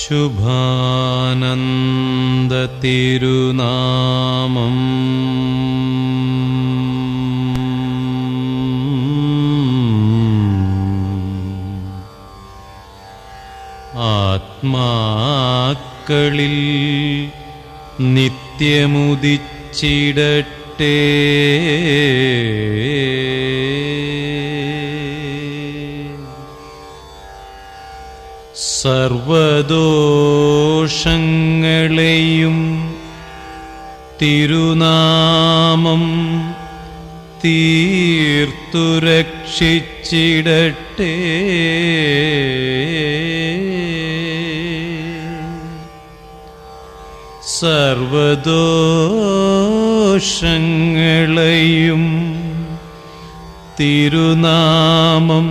ശുഭാനന്ദ തിരുനാമം ആത്മാക്കളിൽ നിത്യമുദിച്ചിടട്ടെ. സർവദോഷങ്ങളെയും തിരുനാമം തീർത്തു രക്ഷിച്ചിടട്ടെ. സർവദോഷങ്ങളെയും തിരുനാമം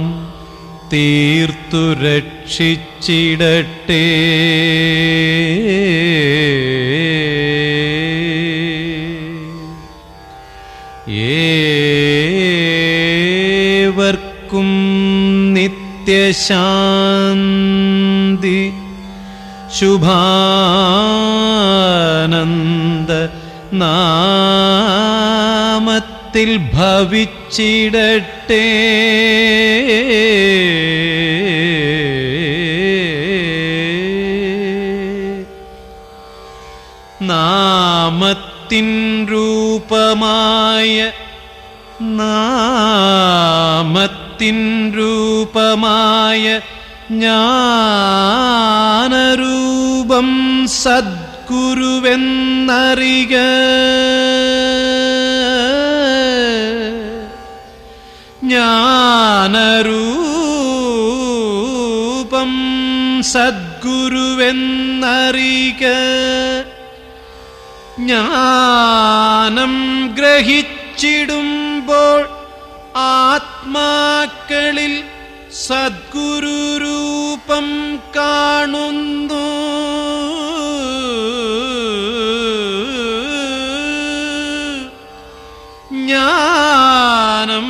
തീർത്തു രക്ഷിച്ചിടട്ടെ. ഏവർക്കും നിത്യശാന്തി ശുഭാനന്ദ നാമത്തിൽ ഭവിച്ചിടട്ടെ. നാമത്തിൻ രൂപമായ ജ്ഞാനരൂപം സദ്ഗുരുവെന്നറിക. ജ്ഞാനരൂപം സദ്ഗുരുവെന്നറിക. ജ്ഞാനം ഗ്രഹിച്ചിടുമ്പോൾ ആത്മാക്കളിൽ സദ്ഗുരുരൂപം കാണുന്നു. ജ്ഞാനം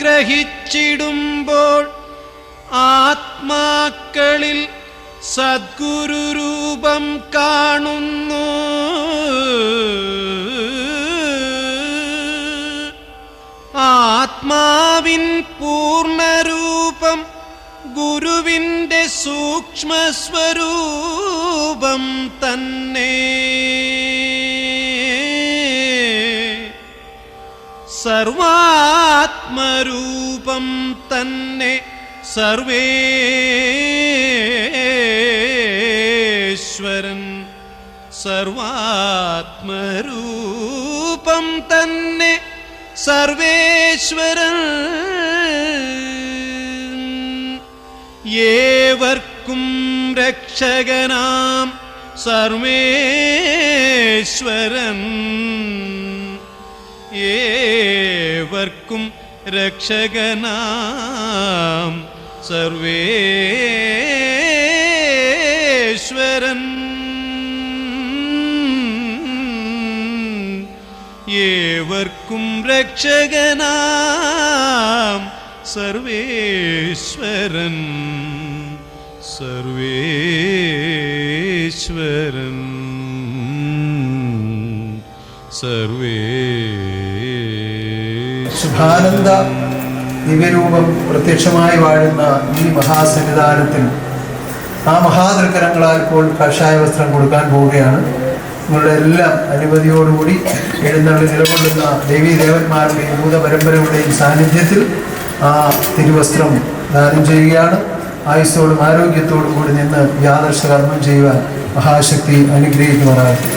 ഗ്രഹിച്ചിടുമ്പോൾ ആത്മാക്കളിൽ സദ്ഗുരുരൂപം കാണുന്നു. ആത്മാവിൻ പൂർണ്ണരൂപം ഗുരുവിൻ്റെ സൂക്ഷ്മസ്വരൂപം തന്നെ. സർവാത്മരൂപം തന്നെ സർവേശ്വരൻ. സർവാത്മരൂപം തന്നെ സർവേശ്വരൻ. ഏവർക്കും രക്ഷകനാം സർവേശ്വരൻ. ഏവർക്കും രക്ഷകനാം സർവേശ്വരൻ. ഏവർക്കും രക്ഷകനാം സർവേശ്വരൻ. സർവേശ്വരൻ ശുഭാനന്ദ ദിവ്യരൂപം പ്രത്യക്ഷമായി വാഴുന്ന ഈ മഹാസന്നിധാനത്തിൽ ആ മഹാതൃക്കരങ്ങളാൽ ഇപ്പോൾ കാഷായ വസ്ത്രം കൊടുക്കാൻ പോവുകയാണ്. നിങ്ങളുടെ എല്ലാം അനുമതിയോടുകൂടി എഴുന്നള്ളി നിലകൊള്ളുന്ന ദേവീദേവന്മാരുടെയും ഭൂതപരമ്പരയുടെയും സാന്നിധ്യത്തിൽ ആ തിരുവസ്ത്രം ദാനം ചെയ്യുകയാണ്. ആയുസ്സോടും ആരോഗ്യത്തോടും കൂടി നിന്ന് യാദർശ കർമ്മം ചെയ്യുവാൻ മഹാശക്തി അനുഗ്രഹിക്കുമാറാകട്ടെ.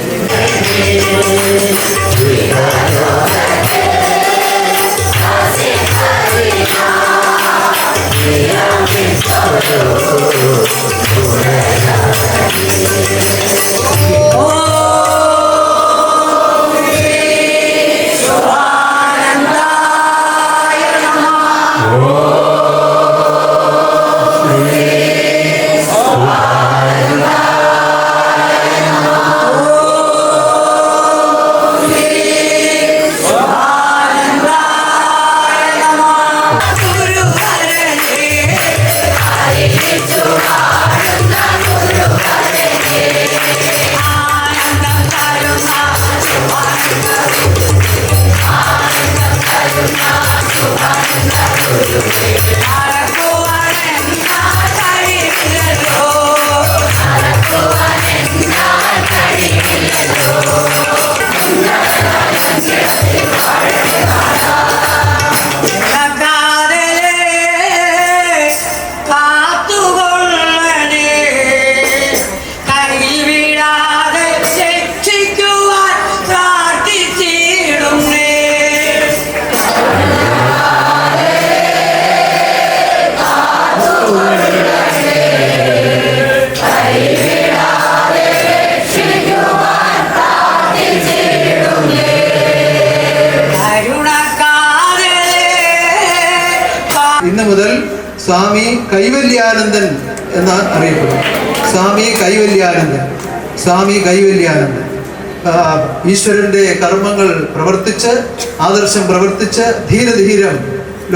കൈവല്യാനന്ദൻ എന്ന് അറിയപ്പെടുന്നു. സ്വാമി കൈവല്യാനന്ദൻ. സ്വാമി കൈവല്യാനന്ദൻ ഈശ്വരൻ്റെ കർമ്മങ്ങൾ പ്രവർത്തിച്ച്, ആദർശം പ്രവർത്തിച്ച് ധീരധീരം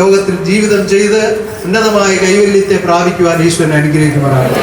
ലോകത്തിൽ ജീവിതം ചെയ്ത് ഉന്നതമായ കൈവല്യത്തെ പ്രാപിക്കുവാൻ ഈശ്വരൻ അനുഗ്രഹിക്കുമാറാണ്.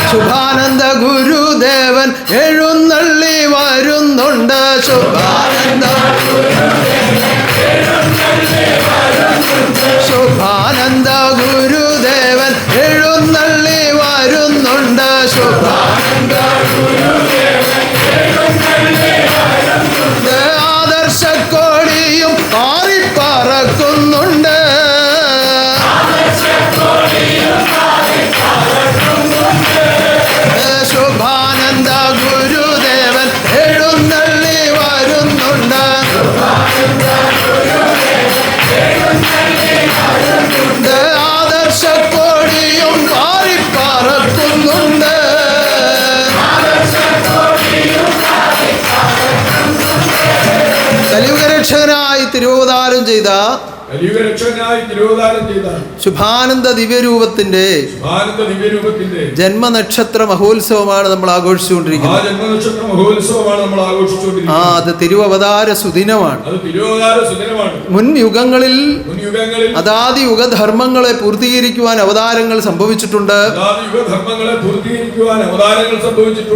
ശുഭാനന്ദ ഗുരുദേവൻ എഴുന്നള്ളി വരുന്നുണ്ട്. ശുഭാനന്ദ ശുഭാനന്ദ ഗുരുദേവൻ എഴുന്നള്ളി വരുന്നുണ്ട്. ശുഭാനന്ദ ആദർശക്കോടിയും പാറിപ്പറക്കുന്നുണ്ട്. ശുഭാനന്ദ ഗുരുദേവൻ എഴുന്നള്ളി വരുന്നുണ്ട്. ആദർശക്കോടിയും പാറിപ്പറക്കുന്നുണ്ട്. കലിയുഗരക്ഷകനായി തിരുവതാരം ചെയ്ത ശുഭാനന്ദ ദിവ്യരൂപത്തിന്റെ ജന്മനക്ഷത്ര മഹോത്സവമാണ് നമ്മൾ ആഘോഷിച്ചുകൊണ്ടിരിക്കുന്നത്. അത് തിരുവവതാര സുദിനമാണ്. മുൻ യുഗങ്ങളിൽ അതാതി യുഗധർമ്മങ്ങളെ പൂർത്തീകരിക്കുവാൻ അവതാരങ്ങൾ സംഭവിച്ചിട്ടുണ്ട്.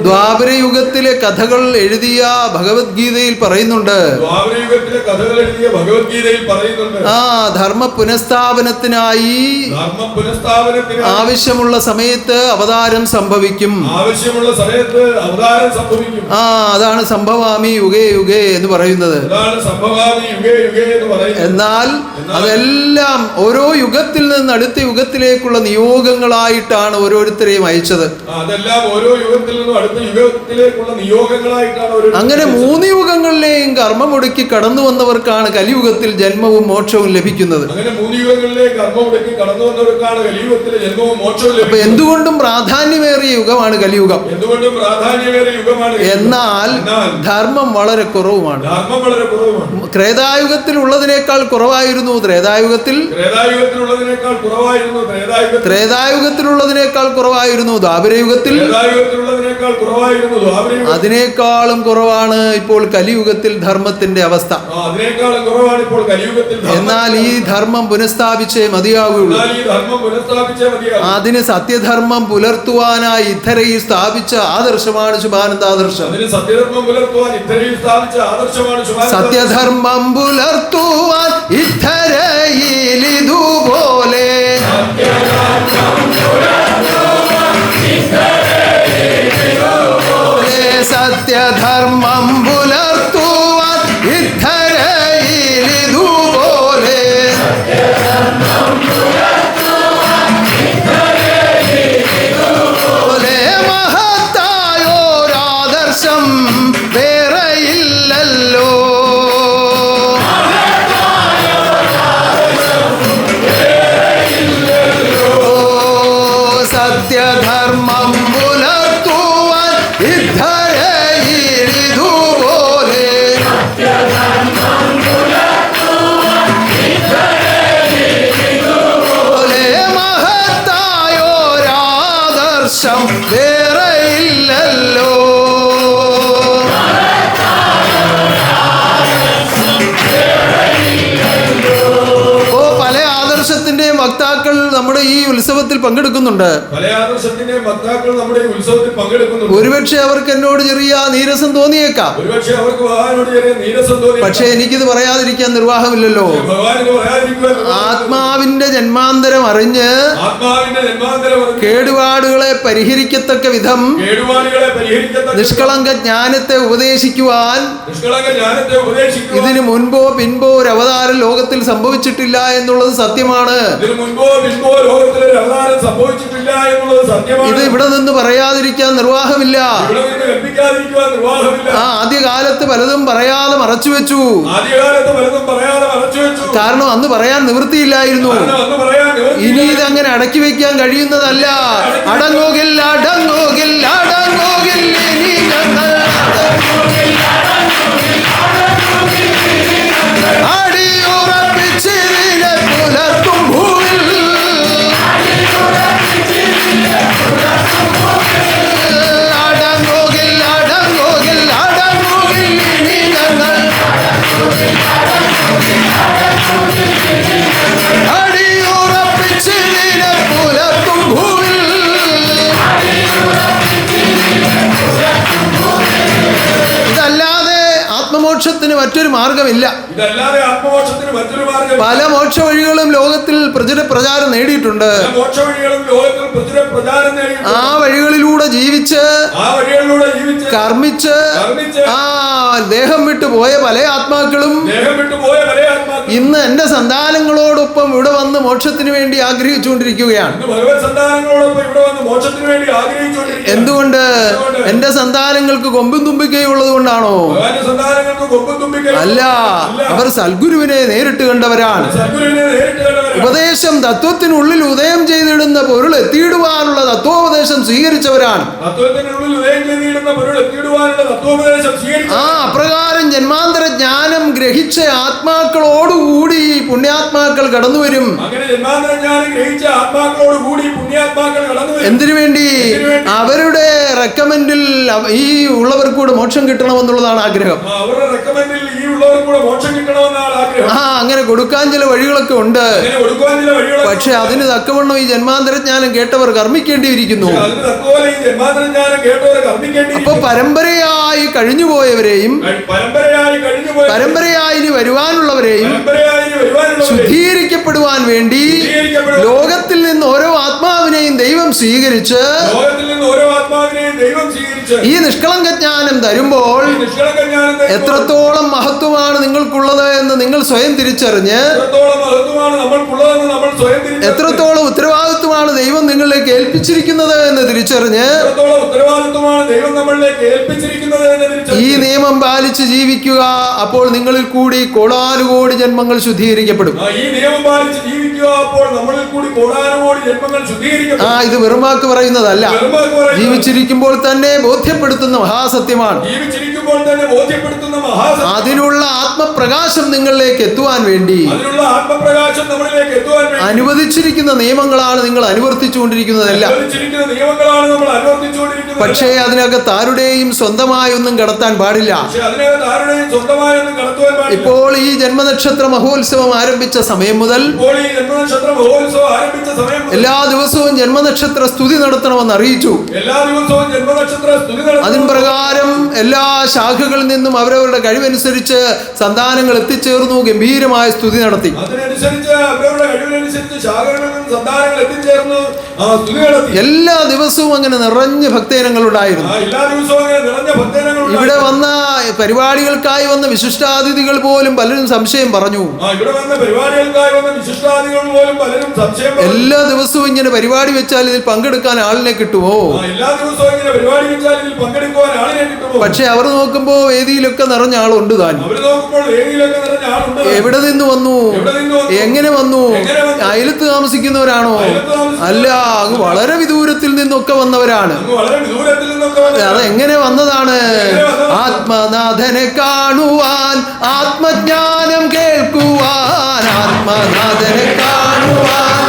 ദ്വാപര യുഗത്തിലെ കഥകൾ എഴുതിയ ഭഗവത്ഗീതയിൽ പറയുന്നുണ്ട്. ധർമ്മ പുനഃസ്ഥാപനത്തിനായി ആവശ്യമുള്ള സമയത്ത് അവതാരം സംഭവിക്കും. അതാണ് സംഭവാമി യുഗേ യുഗേ എന്ന് പറയുന്നത്. എന്നാൽ അതെല്ലാം ഓരോ യുഗത്തിൽ നിന്ന് അടുത്ത യുഗത്തിലേക്കുള്ള നിയോഗങ്ങളായിട്ടാണ് ഓരോരുത്തരെയും അയച്ചത്. അങ്ങനെ 3 യുഗങ്ങളിലെയും കർമ്മമൊടുക്കി കടന്നു വന്നവർക്കാണ് കലിയുഗത്തിൽ ജന്മവും മോക്ഷവും ലഭിക്കുന്നത്. അപ്പൊ എന്തുകൊണ്ടും പ്രാധാന്യമേറിയ യുഗമാണ് കലിയുഗം. എന്നാൽ ധർമ്മം വളരെ കുറവുമാണ്. ത്രേതായുഗത്തിലുള്ളതിനേക്കാൾ കുറവായിരുന്നു ത്രേതായുഗത്തിലുള്ളതിനേക്കാൾ കുറവായിരുന്നു ദ്വാപരയുഗത്തിൽ. അതിനേക്കാളും കുറവാണ് ഇപ്പോൾ കലിയുഗത്തിൽ ധർമ്മത്തിന്റെ അവസ്ഥ. എന്നാൽ ഈ ധർമ്മം പുനഃസ്ഥാപിച്ചേ മതിയാവുകയുള്ളൂ. അതിന് സത്യധർമ്മം പുലർത്തുവാനായി ഇത്തരയിൽ സ്ഥാപിച്ച ആദർശമാണ് ശുഭാനന്ദാദർശം. സത്യധർമ്മം പുലർത്തുവാൻ ഇത്തരയിൽ ഇതുപോലെ സത്യധർമ്മം പുലർത്തുവാൻ ഇത്തരയിൽ ഇതുപോലെ മഹത്തായോരാദർശം വേറെയില്ലല്ലോ. സത്യധർമ്മം പുലർത്തുവാൻ ഇത്തരയിൽ ഇതുപോലെ മഹത്തായോരാദർശം വേറെയില്ലല്ലോ. പല ആദർശത്തിന്റെയും വക്താക്കൾ നമ്മുടെ ഈ ഉത്സവത്തിൽ പങ്കെടുക്കുന്നുണ്ട്. ഒരുപക്ഷെ അവർക്ക് എന്നോട് ചെറിയ നീരസം തോന്നിയേക്കാം. പക്ഷെ എനിക്കിത് പറയാതിരിക്കാൻ നിർവാഹമില്ലല്ലോ. ആത്മാവിന്റെ ജന്മാന്തരം അറിഞ്ഞ് കേടുപാടുകളെ പരിഹരിക്കത്തക്ക വിധം നിഷ്കളങ്ക ജ്ഞാനത്തെ ഉപദേശിക്കുവാൻ ഇതിനു മുൻപോ പിൻപോ ഒരു അവതാരം ലോകത്തിൽ സംഭവിച്ചിട്ടില്ല എന്നുള്ളത് സത്യമാണ്. ഇത് ഇവിടെ നിന്ന് പറയാതിരിക്കാൻ നിർവാഹമില്ല. ആദ്യകാലത്ത് പലതും പറയാതെ മറച്ചുവെച്ചു. കാരണം അന്ന് പറയാൻ നിവൃത്തിയില്ലായിരുന്നു. ഇനി ഇതങ്ങനെ അടക്കി വെക്കാൻ കഴിയുന്നതല്ല. അടങ്ങുകില്ല അടങ്ങുകില്ല അടങ്ങുകില്ല ഇനി ഞങ്ങൾ അടിയുറപ്പിച്ചിതിനെ പുലർത്തും ഭൂവിൽ. അടങ്ങുകില്ല അടങ്ങുകില്ല അടങ്ങുകില്ല ഇനി ഞങ്ങൾ അടിയുറപ്പിച്ചിതിനെ പുലർത്തും ഭൂവിൽ. മാർഗമില്ല. ഇതല്ലാതെ ആത്മമോക്ഷത്തിന് മറ്റൊരു മാർഗ്ഗം. പല മോക്ഷ വഴികളും ലോകത്തിൽ പ്രചാരം നേടിയിട്ടുണ്ട്. മോക്ഷ വഴികളും ലോകത്തിൽ പ്രചാരം നേടിയിട്ടുണ്ട്. ആ വഴികളിലൂടെ ജീവിച്ച് കർമ്മിച്ച് ദേഹം വിട്ടു പോയ പല ആത്മാക്കളും ഇന്ന് എന്റെ സന്താനങ്ങളോടൊപ്പം ഇവിടെ വന്ന് മോക്ഷത്തിന് വേണ്ടി ആഗ്രഹിച്ചുകൊണ്ടിരിക്കുകയാണ്. എന്തുകൊണ്ട്? എന്റെ സന്താനങ്ങൾക്ക് കൊമ്പും തുമ്പിക്കയുള്ളത് കൊണ്ടാണോ? അല്ല, അവർ സൽഗുരുവിനെ നേരിട്ട് കണ്ടവരാണ്. ഉപദേശം തത്വത്തിനുള്ളിൽ ഉദയം ചെയ്തിടുന്ന പൊരുൾ എത്തിയിടുവാനുള്ള തത്വോപദേശം സ്വീകരിച്ചവരാണ്. അപ്രകാരം ജന്മാന്തര ജ്ഞാനം ഗ്രഹിച്ച ആത്മാക്കളോടുകൂടി പുണ്യാത്മാക്കൾ കടന്നു വരും. എന്തിനു വേണ്ടി? അവരുടെ റെക്കമെൻഡിൽ ഈ ഉള്ളവർക്കൂടെ മോക്ഷം കിട്ടണമെന്നുള്ളതാണ് ആഗ്രഹം. അങ്ങനെ കൊടുക്കാൻ ചില വഴികളൊക്കെ ഉണ്ട്. പക്ഷെ അതിന് തക്കവണ്ണം ഈ ജന്മാന്തരജ്ഞാനം കേട്ടവർ കർമ്മിക്കേണ്ടിയിരിക്കുന്നു. അപ്പൊ പരമ്പരയായി കഴിഞ്ഞുപോയവരെയും പരമ്പരയായി ഇനി വരുവാനുള്ളവരെയും ശുദ്ധീകരിക്കപ്പെടുവാൻ വേണ്ടി ലോകത്തിൽ നിന്ന് ഓരോ ആത്മാവിനെയും ദൈവം സ്വീകരിച്ച് ഈ നിഷ്കളങ്ക ജ്ഞാനം തരുമ്പോൾ എത്രത്തോളം മഹത്വമാണ് നിങ്ങൾക്കുള്ളത് എന്ന് നിങ്ങൾ സ്വയം തിരിച്ചറിഞ്ഞ് എത്രത്തോളം ഉത്തരവാദിത്വമാണ് ദൈവം നിങ്ങളിലേക്ക് ഏൽപ്പിച്ചിരിക്കുന്നത് എന്ന് തിരിച്ചറിഞ്ഞ് ഈ നിയമം പാലിച്ച് ജീവിക്കുക. അപ്പോൾ നിങ്ങളിൽ കൂടി കോടാനുകോടി ജന്മങ്ങൾ ശുദ്ധീകരിക്കപ്പെടും. ഇത് വെറുമാക്ക് പറയുന്നതല്ല, ജീവിച്ചിരിക്കുമ്പോൾ തന്നെ ബോധ്യപ്പെടുത്തുന്ന മഹാസത്യമാണ്. അതിനുള്ള ആത്മപ്രകാശം നിങ്ങളിലേക്ക് എത്തുവാൻ വേണ്ടി അനുവദിച്ചിരിക്കുന്ന നിയമങ്ങളാണ് നിങ്ങൾ അനുവർത്തിച്ചുകൊണ്ടിരിക്കുന്നതെല്ലാം. പക്ഷേ അതിനകത്ത് ആരുടെയും സ്വന്തമായി ഒന്നും കടത്താൻ പാടില്ല. ഇപ്പോൾ ഈ ജന്മനക്ഷത്ര മഹോത്സവം ആരംഭിച്ച സമയം മുതൽ എല്ലാ ദിവസവും ജന്മനക്ഷത്ര സ്തുതി നടത്തണമെന്ന് അറിയിച്ചു. അതിൻ പ്രകാരം എല്ലാ ശാഖകളിൽ നിന്നും അവരവരുടെ കഴിവനുസരിച്ച് സന്താനങ്ങൾ എത്തിച്ചേർന്നു, ഗംഭീരമായ സ്തുതി നടത്തി. എല്ലാ ദിവസവും അങ്ങനെ നിറഞ്ഞ ഭക്തജനങ്ങൾ ഉണ്ടായിരുന്നു. ഇവിടെ വന്ന പരിപാടികൾക്കായി വന്ന വിശിഷ്ടാതിഥികൾ പോലും പലരും സംശയം പറഞ്ഞു. എല്ലാ ദിവസവും ഇങ്ങനെ പരിപാടി വെച്ചാൽ ഇതിൽ പങ്കെടുക്കാൻ ആളിനെ കിട്ടുമോ? പക്ഷെ അവർ നോക്കുമ്പോ വേദിയിലൊക്കെ നിറഞ്ഞ ആളുണ്ട് താൻ. എവിടെ നിന്ന് വന്നു? എങ്ങനെ വന്നു? അയലത്ത് താമസിക്കുന്നവരാണോ? അല്ല, അങ്ങ് വളരെ വിദൂരത്തിൽ നിന്നൊക്കെ വന്നവരാണ്. അതെങ്ങനെ വന്നതാണ്? ആത്മനാഥനെ കാണുവാൻ, ആത്മജ്ഞാനം കേൾക്കുവാൻ, ആത്മനാഥനെ കാണുവാൻ,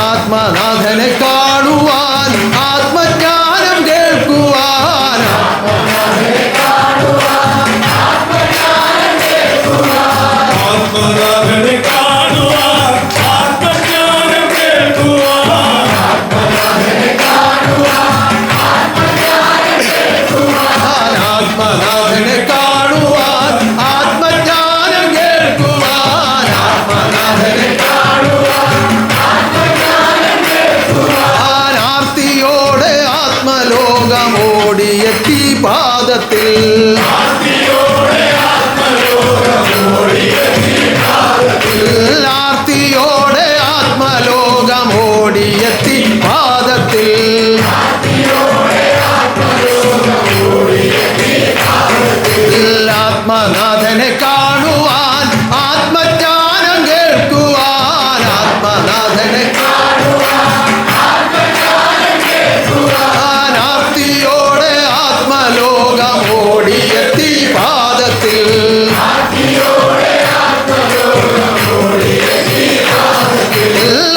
ആത്മനാഥനെ കാണുവാൻ, ആത്മജ്ഞാനം കേൾക്കുവാൻ, ആത്മനാഥനെ കാണുവാൻ, ആത്മജ്ഞാനം കേൾക്കുവാൻ, ആത്മനാഥനെ കാണുവാൻ, ആത്മജ്ഞാനം കേൾക്കുവാൻ, ആത്മനാഥനെ ആർത്തിയോടെ ആത്മലോകമോടിയെത്തി പാദത്തിൽ, ആർത്തിയോടെ ആത്മലോകമോടിയെത്തി പാദത്തിൽ, ആത്മനാഥനെ കാണുവാൻ, ആത്മജ്ഞാനം കേൾക്കുവാൻ, ആത്മനാഥനെ ആർത്തിയോടെ ആത്മലോകമോടിയെത്തി പാദത്തിൽ,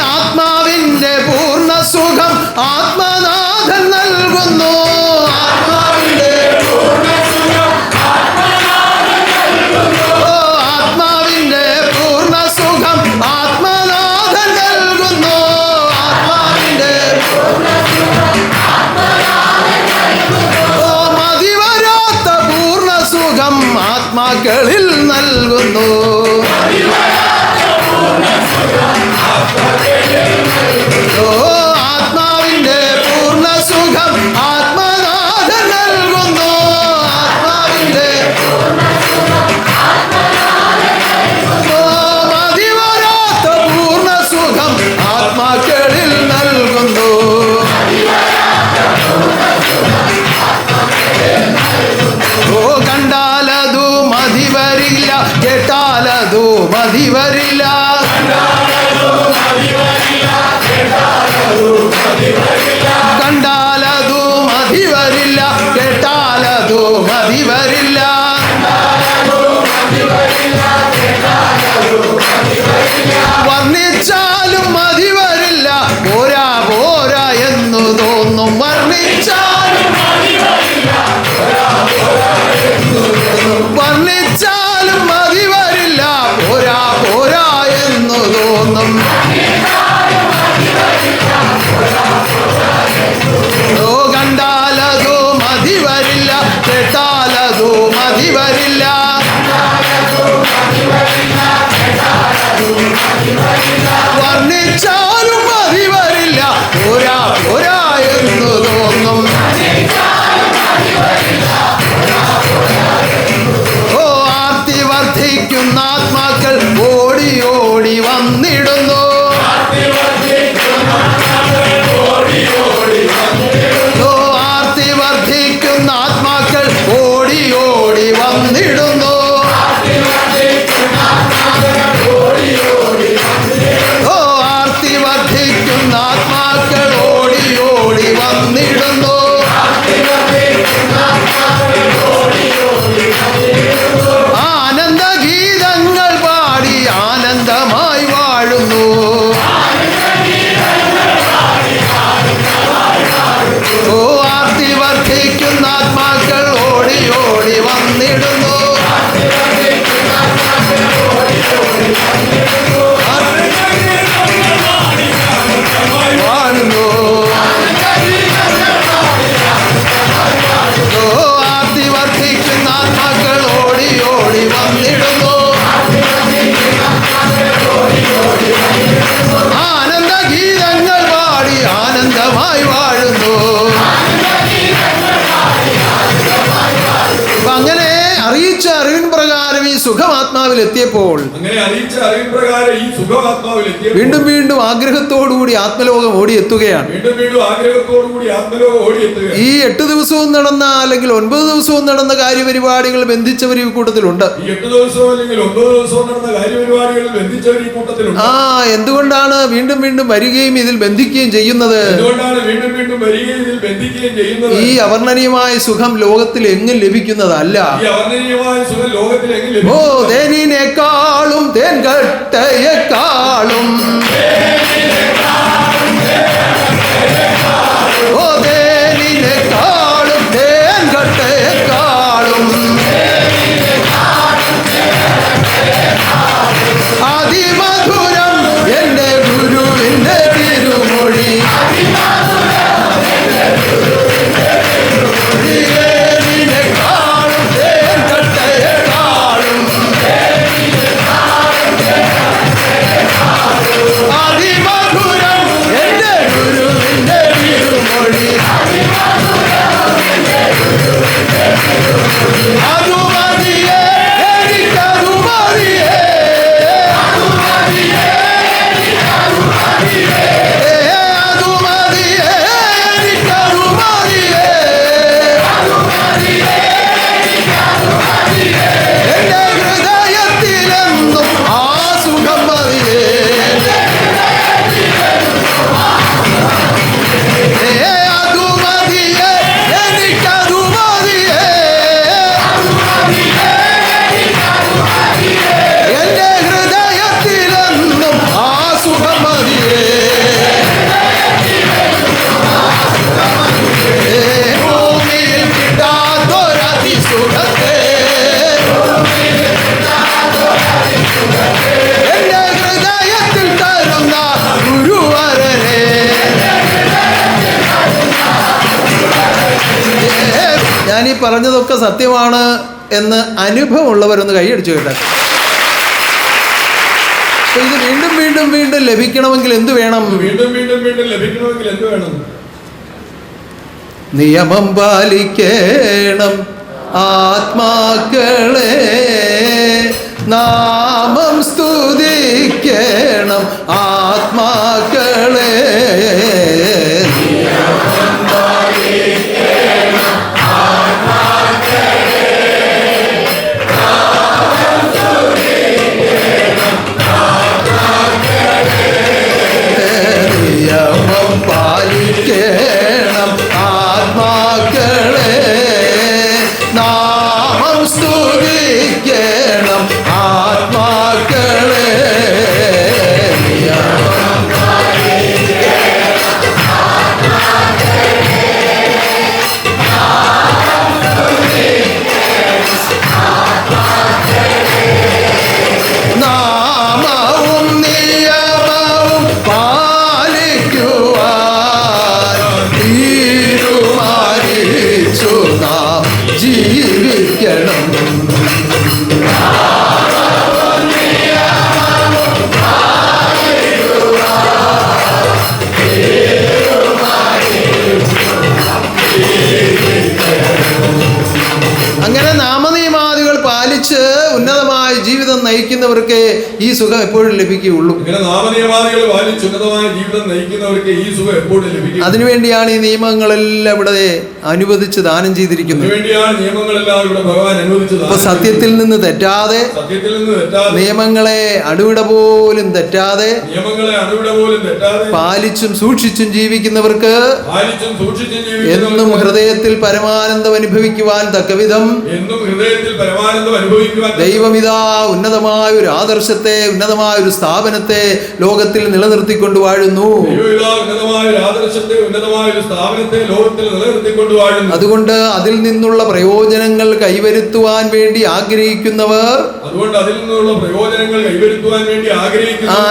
ആത്മാവിന്റെ പൂർണ്ണ സുഖം ആത്മനാഥൻ നൽകുന്നു. ആത്മാവിന്റെ ആത്മാവിന്റെ പൂർണ്ണ സുഖം ആത്മനാഥൻ നൽകുന്നു. ആത്മാവിന്റെ മതിവരാത്ത പൂർണ്ണ വർണ്ണിച്ചാലും മതി വരില്ല, പോരാ പോരാ എന്നു തോന്നും. വർണ്ണിച്ചാലും വർണ്ണിച്ചാലും മതി വരില്ല, പോരാ പോരാ എന്നു തോന്നും. കണ്ടാലതോ മതി വരില്ല, കേട്ടാലതോ മതി വരില്ല. വർണ്ണിച്ചാലും മതി വരില്ല, പോരാ പോരാ എന്ന് തോന്നും. ഓ ആർത്തി വർദ്ധിക്കുന്ന ആത്മാക്കൾ ഓടി ഓടി വന്നിടുന്നു. ഓ ആർത്തി വർദ്ധിക്കുന്ന ആത്മാക്കൾ ഓടി ഓടി വന്നിടുന്നു. ഓ ആർത്തി വർദ്ധിക്കുന്ന ആത്മാക്കൾ ഓടി ഓടി വന്നിടുന്നു. ആനന്ദഗീതങ്ങൾ പാടി ആനന്ദമായി വാഴുന്നു. ഓ ആർത്തി വർദ്ധിക്കുന്ന ആത്മാക്കൾ ഓടി ഓടി വന്നിടുന്നു. വാഴുന്നു. ഓ ആർത്തി വർദ്ധിക്കുന്ന ആത്മാക്കൾ ഓടി ഓടി വന്നിടുന്നു. ആനന്ദഗീതങ്ങൾ പാടി ആനന്ദമായി വാഴുന്നു. അപ്പൊ അങ്ങനെ അറിയിച്ച അറിവിൻ പ്രകാരം ഈ സുഖമാത്മാവിൽ എത്തിയപ്പോൾ വീണ്ടും വീണ്ടും ആഗ്രഹത്തോടുകൂടി ആത്മലോകം ഓടിയെത്തുകയാണ്. ഈ 8 ദിവസവും നടന്ന അല്ലെങ്കിൽ 9 ദിവസവും നടന്ന കാര്യപരിപാടികൾ ബന്ധിച്ചവർ ഈ കൂട്ടത്തിലുണ്ട്. ആ എന്തുകൊണ്ടാണ് വീണ്ടും വീണ്ടും വരികയും ഇതിൽ ബന്ധിക്കുകയും ചെയ്യുന്നത്? ഈ അവർണ്ണനീയമായ സുഖം ലോകത്തിൽ എങ്ങും ലഭിക്കുന്നതല്ല. ഓ തേനിനേക്കാളും തേൻകട്ടയേക്കാളും, ഓ തേനിനേക്കാളും തേൻകട്ടയേക്കാളും അതിമധുരം എന്റെ ഗുരുവിന്റെ തിരുമൊഴി. തേനിനേക്കാളും തേൻകട്ടയേക്കാളും അതിമധുരം എന്റെ ഗുരുവിന്റെ തിരുമൊഴി. അതു മതിയേ എനിക്കതു മതിയേ, അതു മതിയേ എനിക്കതു മതിയേ, എന്റെ ഹൃദയത്തിലെന്നും ആ സുഖം മതിയേ. അതു മതിയേ എനിക്കതു മതിയേ, എന്റെ ഹൃദയത്തിലെന്നും ആ സുഖം മതിയേ. ഭൂമിയിൽ കിട്ടാത്തൊരതിസുഖത്തെ എന്റെ ഹൃദയത്തിൽ തരുന്ന ഗുരുവരനെ. ഞാനീ പറഞ്ഞതൊക്കെ സത്യമാണ് എന്ന് അനുഭവമുള്ളവരൊന്ന് കൈയടിച്ചു കേട്ടെ. അപ്പൊ ഇത് വീണ്ടും വീണ്ടും വീണ്ടും ലഭിക്കണമെങ്കിൽ എന്ത് വേണം? നിയമം പാലിക്കണം ആത്മാക്കളെ, നാമം സ്തുതിക്കണം ആത്മാക്കളെ. നിയമം പാലിക്കണം ആത്മാക്കളെ, നാമം സ്തുതിക്കണം ആത്മാക്കളെ. ഈ സുഖം എപ്പോഴും ലഭിക്കുകയുള്ളൂ. ഇങ്ങനെ നാമനിയമാദികൾ പാലിച്ച് ഉന്നതമായ ജീവിതം നയിക്കുന്നവർക്ക് ഈ സുഖം എപ്പോഴും ലഭിക്കും. അതിനുവേണ്ടിയാണ് ഈ നിയമങ്ങളെല്ലാം ഇവിടെ അനുവദിച്ച് ദാനം ചെയ്തിരിക്കുന്നത്. അതിനുവേണ്ടിയാണ് നിയമങ്ങളെല്ലാം ഇവിടെ ഭഗവാൻ അനുവദിച്ചത്. അപ്പൊ സത്യത്തിൽ നിന്ന് തെറ്റാതെ, നിയമങ്ങളെ അണുവിട പോലും തെറ്റാതെ പാലിച്ചും സൂക്ഷിച്ചും ജീവിക്കുന്നവർക്ക് എന്നും ഹൃദയത്തിൽ പരമാനന്ദം അനുഭവിക്കുവാൻ തക്കവിധം ദൈവമിതാ ഉന്നതമായ ഒരു ആദർശത്തെ, ഉന്നതമായ ഒരു സ്ഥാപനത്തെ ലോകത്തിൽ നിലനിർത്തിക്കൊണ്ട് വാഴുന്നു. അതുകൊണ്ട് അതിൽ നിന്നുള്ള പ്രയോജനങ്ങൾ കൈവരുത്തുവാൻ വേണ്ടി ആഗ്രഹിക്കുന്നവർ,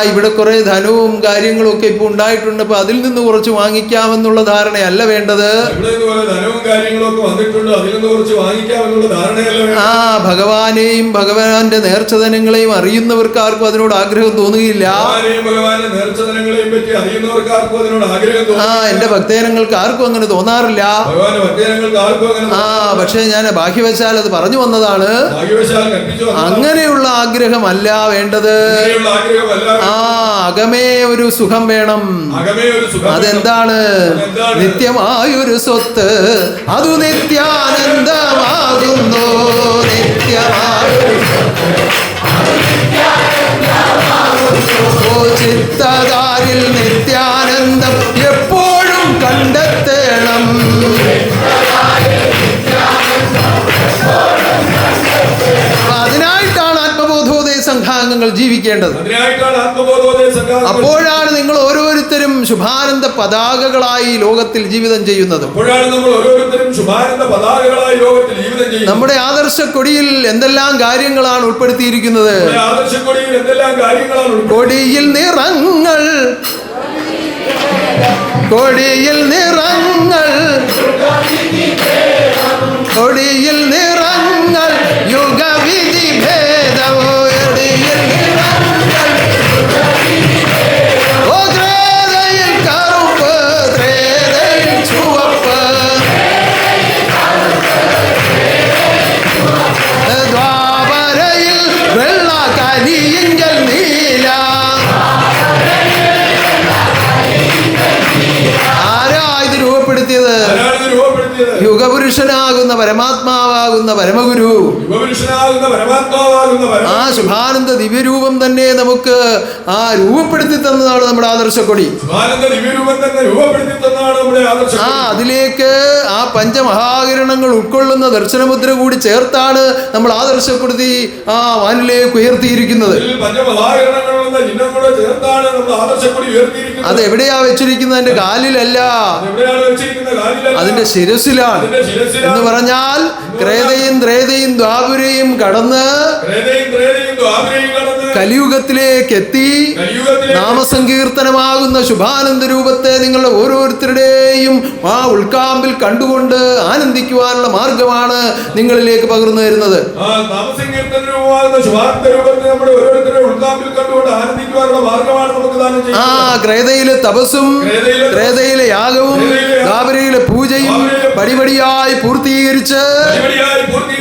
ഇവിടെ കുറെ ധനവും കാര്യങ്ങളും ഒക്കെ ഇപ്പൊ ഉണ്ടായിട്ടുണ്ട്, അപ്പൊ അതിൽ നിന്ന് കുറച്ച് വാങ്ങിക്കാമെന്നുള്ള ധാരണയല്ല വേണ്ടത്. ഭഗവാനെയും ഭഗവാന്റെ നേർച്ചധനങ്ങളെയും അറിയുന്നവർക്ക് ആർക്കും അതിനോട് ആഗ്രഹം തോന്നുകയില്ല. എന്റെ ഭക്തജനങ്ങൾക്ക് ആർക്കും അങ്ങനെ തോന്നാറില്ല. പക്ഷെ ഞാൻ ഭാഗ്യവശാൽ അത് പറഞ്ഞു വന്നതാണ്. അങ്ങനെയുള്ള ആഗ്രഹമല്ല വേണ്ടത്. അകമേ ഒരു സുഖം വേണം. അതെന്താണ്? നിത്യമായൊരു സ്വത്ത്, അതു നിത്യാനന്ദമാകുന്നു. ചിത്തതാരിൽ നിത്യാനന്ദം എപ്പോഴും കണ്ടെത്തണം. അതിനായിട്ടാണ് ആത്മബോധോദയ സംഘാംഗങ്ങൾ ജീവിക്കേണ്ടത്. അപ്പോഴാണ് നിങ്ങൾ ഓരോരുത്തരും ശുഭാനന്ദ പതാകകളായി ലോകത്തിൽ ജീവിതം ചെയ്യുന്നത്. നമ്മുടെ ആദർശ കൊടിയിൽ എന്തെല്ലാം കാര്യങ്ങളാണ് ഉൾപ്പെടുത്തിയിരിക്കുന്നത്? കൊടിയിൽ നിറങ്ങൾ, കൊടിയിൽ നിറങ്ങൾ, കൊടിയിൽ നിറങ്ങൾ, യുഗവിധി ഭേദവോ യുഗപുരുഷനാകുന്ന പരമാത്മാവാകുന്ന പരമഗുരു, ആ ശുഭാനന്ദ ദിവ്യരൂപം തന്നെ നമുക്ക് രൂപപ്പെടുത്തി തന്നതാണ് നമ്മുടെ ആദർശക്കൊടി. അതിലേക്ക് ആ പഞ്ചമഹാകിരണങ്ങൾ ഉൾക്കൊള്ളുന്ന ദർശനമുദ്ര കൂടി ചേർത്താണ് നമ്മൾ ആദർശക്കൊടി വാനിലേക്ക് ഉയർത്തിയിരിക്കുന്നത്. അത് എവിടെയാ വെച്ചിരിക്കുന്നത്? അതിന്റെ കാലിലല്ല, അതിന്റെ ശിരസിലാണ്. എന്ന് പറഞ്ഞാൽ ക്രേതയും ത്രേതയും ദ്വാപരയും കടന്ന് കലിയുഗത്തിലേക്ക് എത്തി നാമസങ്കീർത്തനമാകുന്ന ശുഭാനന്ദ രൂപത്തെ നിങ്ങളുടെ ഓരോരുത്തരുടെയും ആ ഉൾക്കാമ്പിൽ കണ്ടുകൊണ്ട് ആനന്ദിക്കുവാനുള്ള മാർഗമാണ് നിങ്ങളിലേക്ക് പകർന്നു തരുന്നത്. ക്രേതയിലെ തപസ്സും ക്രേതയിലെ യാഗവും ദ്വാപരയിലെ പൂജയും പടിപടിയായി പൂർത്തീകരിച്ച്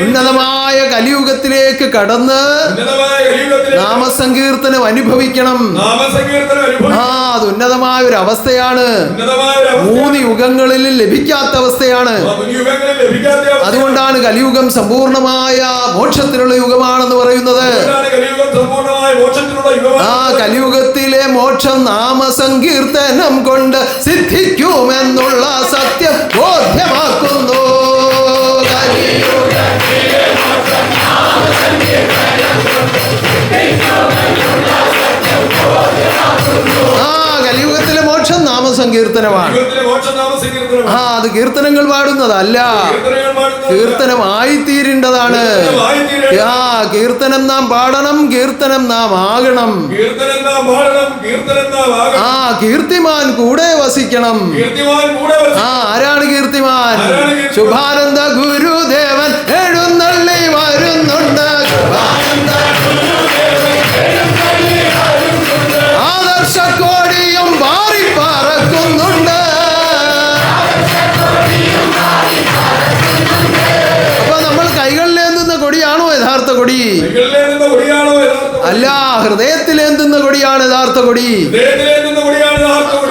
ഉന്നതമായ കലിയുഗത്തിലേക്ക് കടന്ന് നാമസങ്കീർത്തനം അനുഭവിക്കണം. അത് ഉന്നതമായ ഒരു അവസ്ഥയാണ്. 3 യുഗങ്ങളിൽ ലഭിക്കാത്ത അവസ്ഥയാണ്. അതുകൊണ്ടാണ് കലിയുഗം സമ്പൂർണമായ മോക്ഷത്തിനുള്ള യുഗമാണെന്ന് പറയുന്നത്. കലിയുഗത്തിലെ മോക്ഷം നാമസങ്കീർത്തനം കൊണ്ട് സിദ്ധിക്കുമെന്നുള്ള സത്യം ബോധ്യമാക്കുന്നു. കലിയുഗത്തിലെ മോക്ഷം നാമസങ്കീർത്തനമാണ്. അത് കീർത്തനങ്ങൾ പാടുന്നതല്ല, കീർത്തനമായി തീരേണ്ടതാണ്. കീർത്തനം നാം പാടണം, കീർത്തനം നാം ആകണം. കീർത്തിമാൻ കൂടെ വസിക്കണം. ആരാണ് കീർത്തിമാൻ? ശുഭാനന്ദ ഗുരുദേവൻ എഴുന്നള്ളി വരുന്നുണ്ട്. ആദർശക്കോടിയും പാറി പറക്കുന്നുണ്ട്. അപ്പൊ നമ്മൾ കൈകളിലേന്തുന്ന കൊടിയാണോ യഥാർത്ഥ കൊടി? അല്ല, ഹൃദയത്തിൽ യഥാർത്ഥ കൊടി.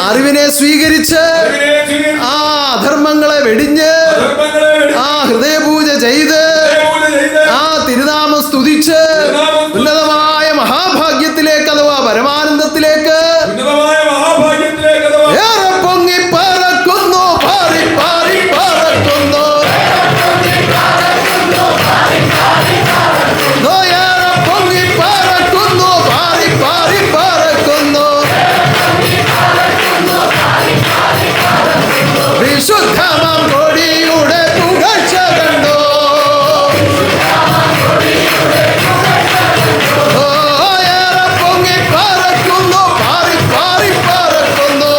അറിവിനെ സ്വീകരിച്ച് ആ അധർമ്മങ്ങളെ വെടിഞ്ഞ് ആ ഹൃദയപൂജ ചെയ്ത് ആ തിരുനാമം സ്തുതിച്ച് ഉന്നതമായ മഹാഭാഗ്യത്തിലേക്ക് അഥവാ പരമാനന്ദത്തിലേക്ക് ഏറെ പൊങ്ങി പറക്കുന്നു, പാറി പാറി പറക്കുന്നു. ഏറെ പൊങ്ങി പറക്കുന്നു, പാറി പാറി പറക്കുന്നു. വിശുദ്ധമാം കൊടിയുടെ പുകഴ്ച കണ്ടോ. ഏറെ പൊങ്ങി പറക്കുന്നു, പാറി പാറി പറക്കുന്നു.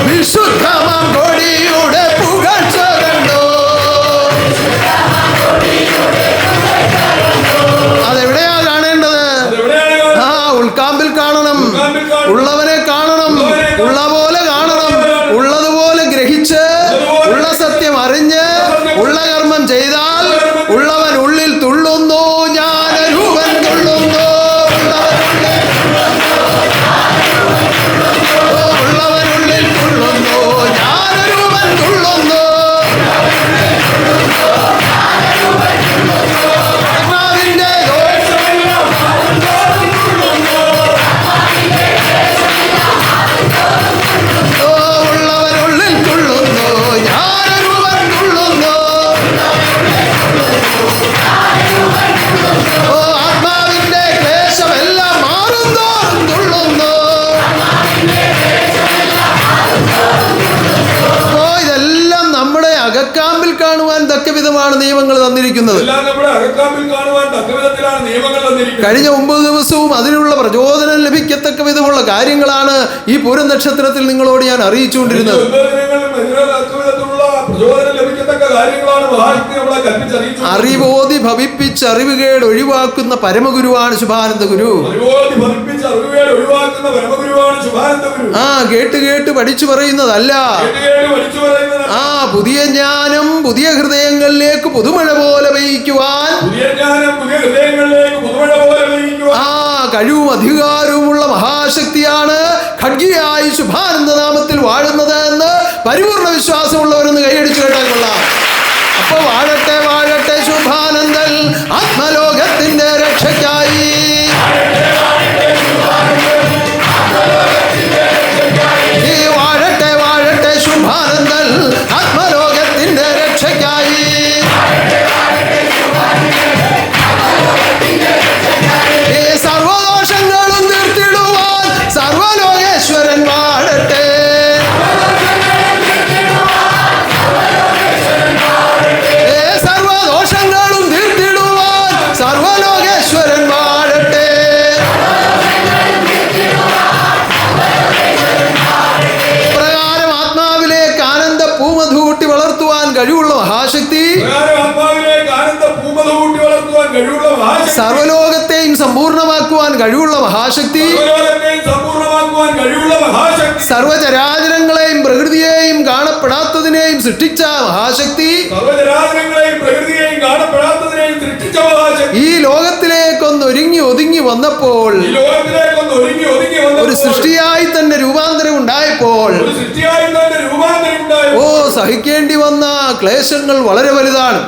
വിശുദ്ധമാം കൊടിയുടെ പുകഴ്ച കണ്ടോ. അതെവിടെയാ കാണേണ്ടത്? ആ ഉൾക്കാമ്പിൽ കാണണം, ഉള്ളവനെ കാണണം, ഉള്ള പോലെ കാണണം, ഉള്ളതുപോലെ ഗ്രഹിച്ച് ഉള്ള സത്യം അറിഞ്ഞ് ഉള്ള കർമ്മം ചെയ്താൽ ഉള്ളവൻ ഉള്ളിൽ തുള്ളുന്നു, ജ്ഞാനരൂപൻ തുള്ളുന്നു. ഉള്ളവൻ ഉള്ളിൽ തുള്ളുന്നു, ജ്ഞാനരൂപൻ തുള്ളുന്നു. ആത്മാവിന്റെ ഉള്ളവൻ ഉള്ളിൽ തുള്ളുന്നു, ജ്ഞാനരൂപൻ തുള്ളുന്നു. ആത്മാവിന്റെ ക്ലേശമെല്ലാം മാറുന്തോറും തുള്ളുന്നു. ഇതെല്ലാം നമ്മുടെ അകക്കാമ്പിൽ കാണുവാൻ തക്ക വിധമാണ് നിയമങ്ങൾ തന്നിരിക്കുന്നത്. കഴിഞ്ഞ 9 ദിവസവും അതിനുള്ള പ്രചോദനം ലഭിക്കത്തക്ക വിധമുള്ള കാര്യങ്ങളാണ് ഈ പൂരം നക്ഷത്രത്തിൽ നിങ്ങളോട് ഞാൻ അറിയിച്ചുകൊണ്ടിരുന്നത്. അറിവോതി ഭവിപ്പിച്ച് അറിവുകേട് ഒഴിവാക്കുന്ന പരമഗുരുവാണ് ശുഭാനന്ദ ഗുരു. ആ കേട്ട് കേട്ട് പഠിച്ചു പറയുന്നതല്ല. ആ പുതിയ ജ്ഞാനം പുതിയ ഹൃദയങ്ങളിലേക്ക് പുതുമഴ പോലെ പെയ്യ്ക്കുവാൻ ആ കഴിവും അധികാരവുമുള്ള മഹാശക്തിയാണ് ഖഡ്ഗിയായി ശുഭാനന്ദ നാമത്തിൽ വാഴുന്നത് എന്ന് പരിപൂർണ വിശ്വാസമുള്ളവരെന്ന് കൈയടിച്ചു കേട്ടാൽ കൊള്ളാം. അപ്പൊ വാഴട്ടെ വാഴട്ടെ ശുഭാനന്ദൻ ആത്മലോകത്തിന്റെ രക്ഷയ്ക്കായി. ഈ വാഴട്ടെ വാഴട്ടെ ശുഭാനന്ദൻ ആത്മലോകത്തിന്റെ രക്ഷയ്ക്കായി. ഈ സർവദോഷങ്ങളും തീർത്തിടുവാൻ സർവലോകേശ്വരൻ വാഴട്ടെ. സർവദോഷങ്ങളും തീർത്തിടുവാൻ സർവലോകേശ്വരൻ വാഴട്ടെ. പ്രകാരം ആത്മാവിലേക്ക് ആനന്ദ പൂമധൂട്ടി വളർത്തുവാൻ കഴിവുള്ള മഹാശക്തി, സർവലോകത്തെയും സമ്പൂർണമാക്കുവാൻ കഴിവുള്ള മഹാശക്തി, സർവചരാചരങ്ങളെയും പ്രകൃതിയെയും കാണപ്പെടാത്തതിനെയും സൃഷ്ടിച്ച മഹാശക്തി, ഈ ലോകത്തിലേക്കൊന്ന് ഒരുങ്ങി ഒതുങ്ങി വന്നപ്പോൾ, ഒരു സൃഷ്ടിയായി തന്നെ രൂപാന്തരം ഉണ്ടായപ്പോൾ, ഓ സഹിക്കേണ്ടി വന്ന ക്ലേശങ്ങൾ വളരെ വലുതാണ്.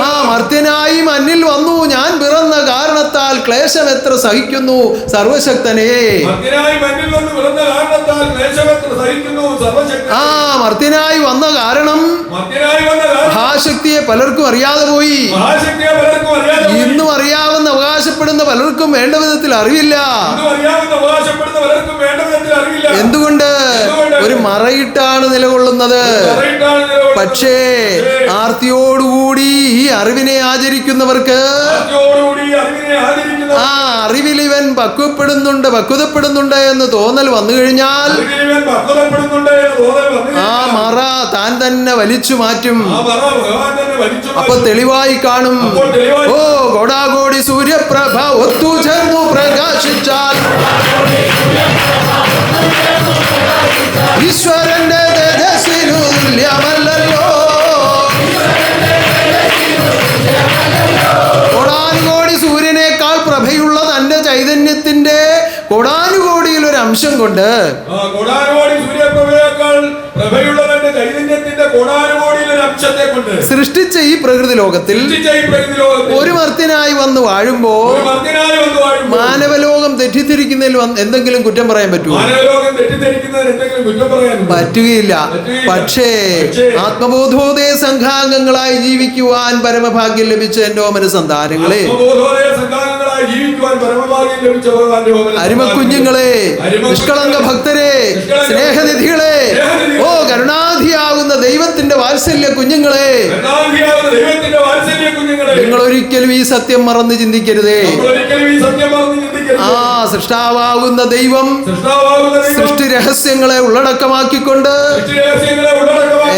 ആ മർത്യനായി മണ്ണിൽ വന്നു ഞാൻ പിറന്ന കാരണത്താൽ ക്ലേശം എത്ര സഹിക്കുന്നു സർവശക്തനേ. ആ മർത്യനായി വന്ന കാരണം മഹാശക്തിയെ പലർക്കും അറിയാതെ പോയി. ഇന്നും അറിയാമെന്ന് അവകാശപ്പെടുന്ന പലർക്കും വേണ്ട വിധത്തിൽ അറിവില്ല. എന്തുകൊണ്ട്? ഒരു മറയിട്ടാണ് നിലകൊള്ളുന്നത്. പക്ഷേ ആർത്തിയോടുകൂടി ഈ അറിവിനെ ആചരിക്കുന്നവർക്ക് ആ അറിവിൽ ഇവൻ പക്വതപ്പെടുന്നുണ്ട് എന്ന് തോന്നൽ വന്നു കഴിഞ്ഞാൽ ആ മറ താൻ തന്നെ വലിച്ചു മാറ്റും. അപ്പൊ തെളിവായി കാണും. ഓ കോടാകോടി സൂര്യപ്രഭ ഒത്തുചേർന്നു പ്രകാശിച്ചാൽ ഈശ്വരന്റെ തേജസ്സിനു തുല്യമല്ലല്ലോ. കോടാനുകോടി കോടാനുകോടിയിൽ ഒരു അംശം കൊണ്ട് കോടാനുകോടി സൂര്യപ്രഭയേക്കാൾ പ്രഭയുള്ള തന്റെ ചൈതന്യത്തിന്റെ കോടാനുകോടിയിൽ ഒരു അംശത്തെ കൊണ്ട് സൃഷ്ടിച്ച ഈ പ്രകൃതി ലോകത്തിൽ ഒരു മർത്യനായി വന്ന് വാഴുമ്പോൾ മാനവലോകം തെറ്റിദ്ധരിക്കുന്നതിൽ എന്തെങ്കിലും കുറ്റം പറയാൻ പറ്റുമോ? പറ്റുകയില്ല. പക്ഷേ ആത്മബോധോദയ സംഘാംഗങ്ങളായി ജീവിക്കുവാൻ പരമഭാഗ്യം ലഭിച്ച എന്റെ ഓമന സന്താനങ്ങളെ, അരുമക്കുഞ്ഞുങ്ങളെ, നിഷ്കളങ്ക ഭക്തരെ, സ്നേഹനിധികളെ, ഓ കരുണാധിയാകുന്ന ദൈവത്തിന്റെ വാത്സല്യ കുഞ്ഞുങ്ങളെ, നിങ്ങൾ ഒരിക്കലും ഈ സത്യം മറന്ന് ചിന്തിക്കരുതേ. സൃഷ്ടാവാകുന്ന ദൈവം സൃഷ്ടി രഹസ്യങ്ങളെ ഉള്ളടക്കമാക്കിക്കൊണ്ട്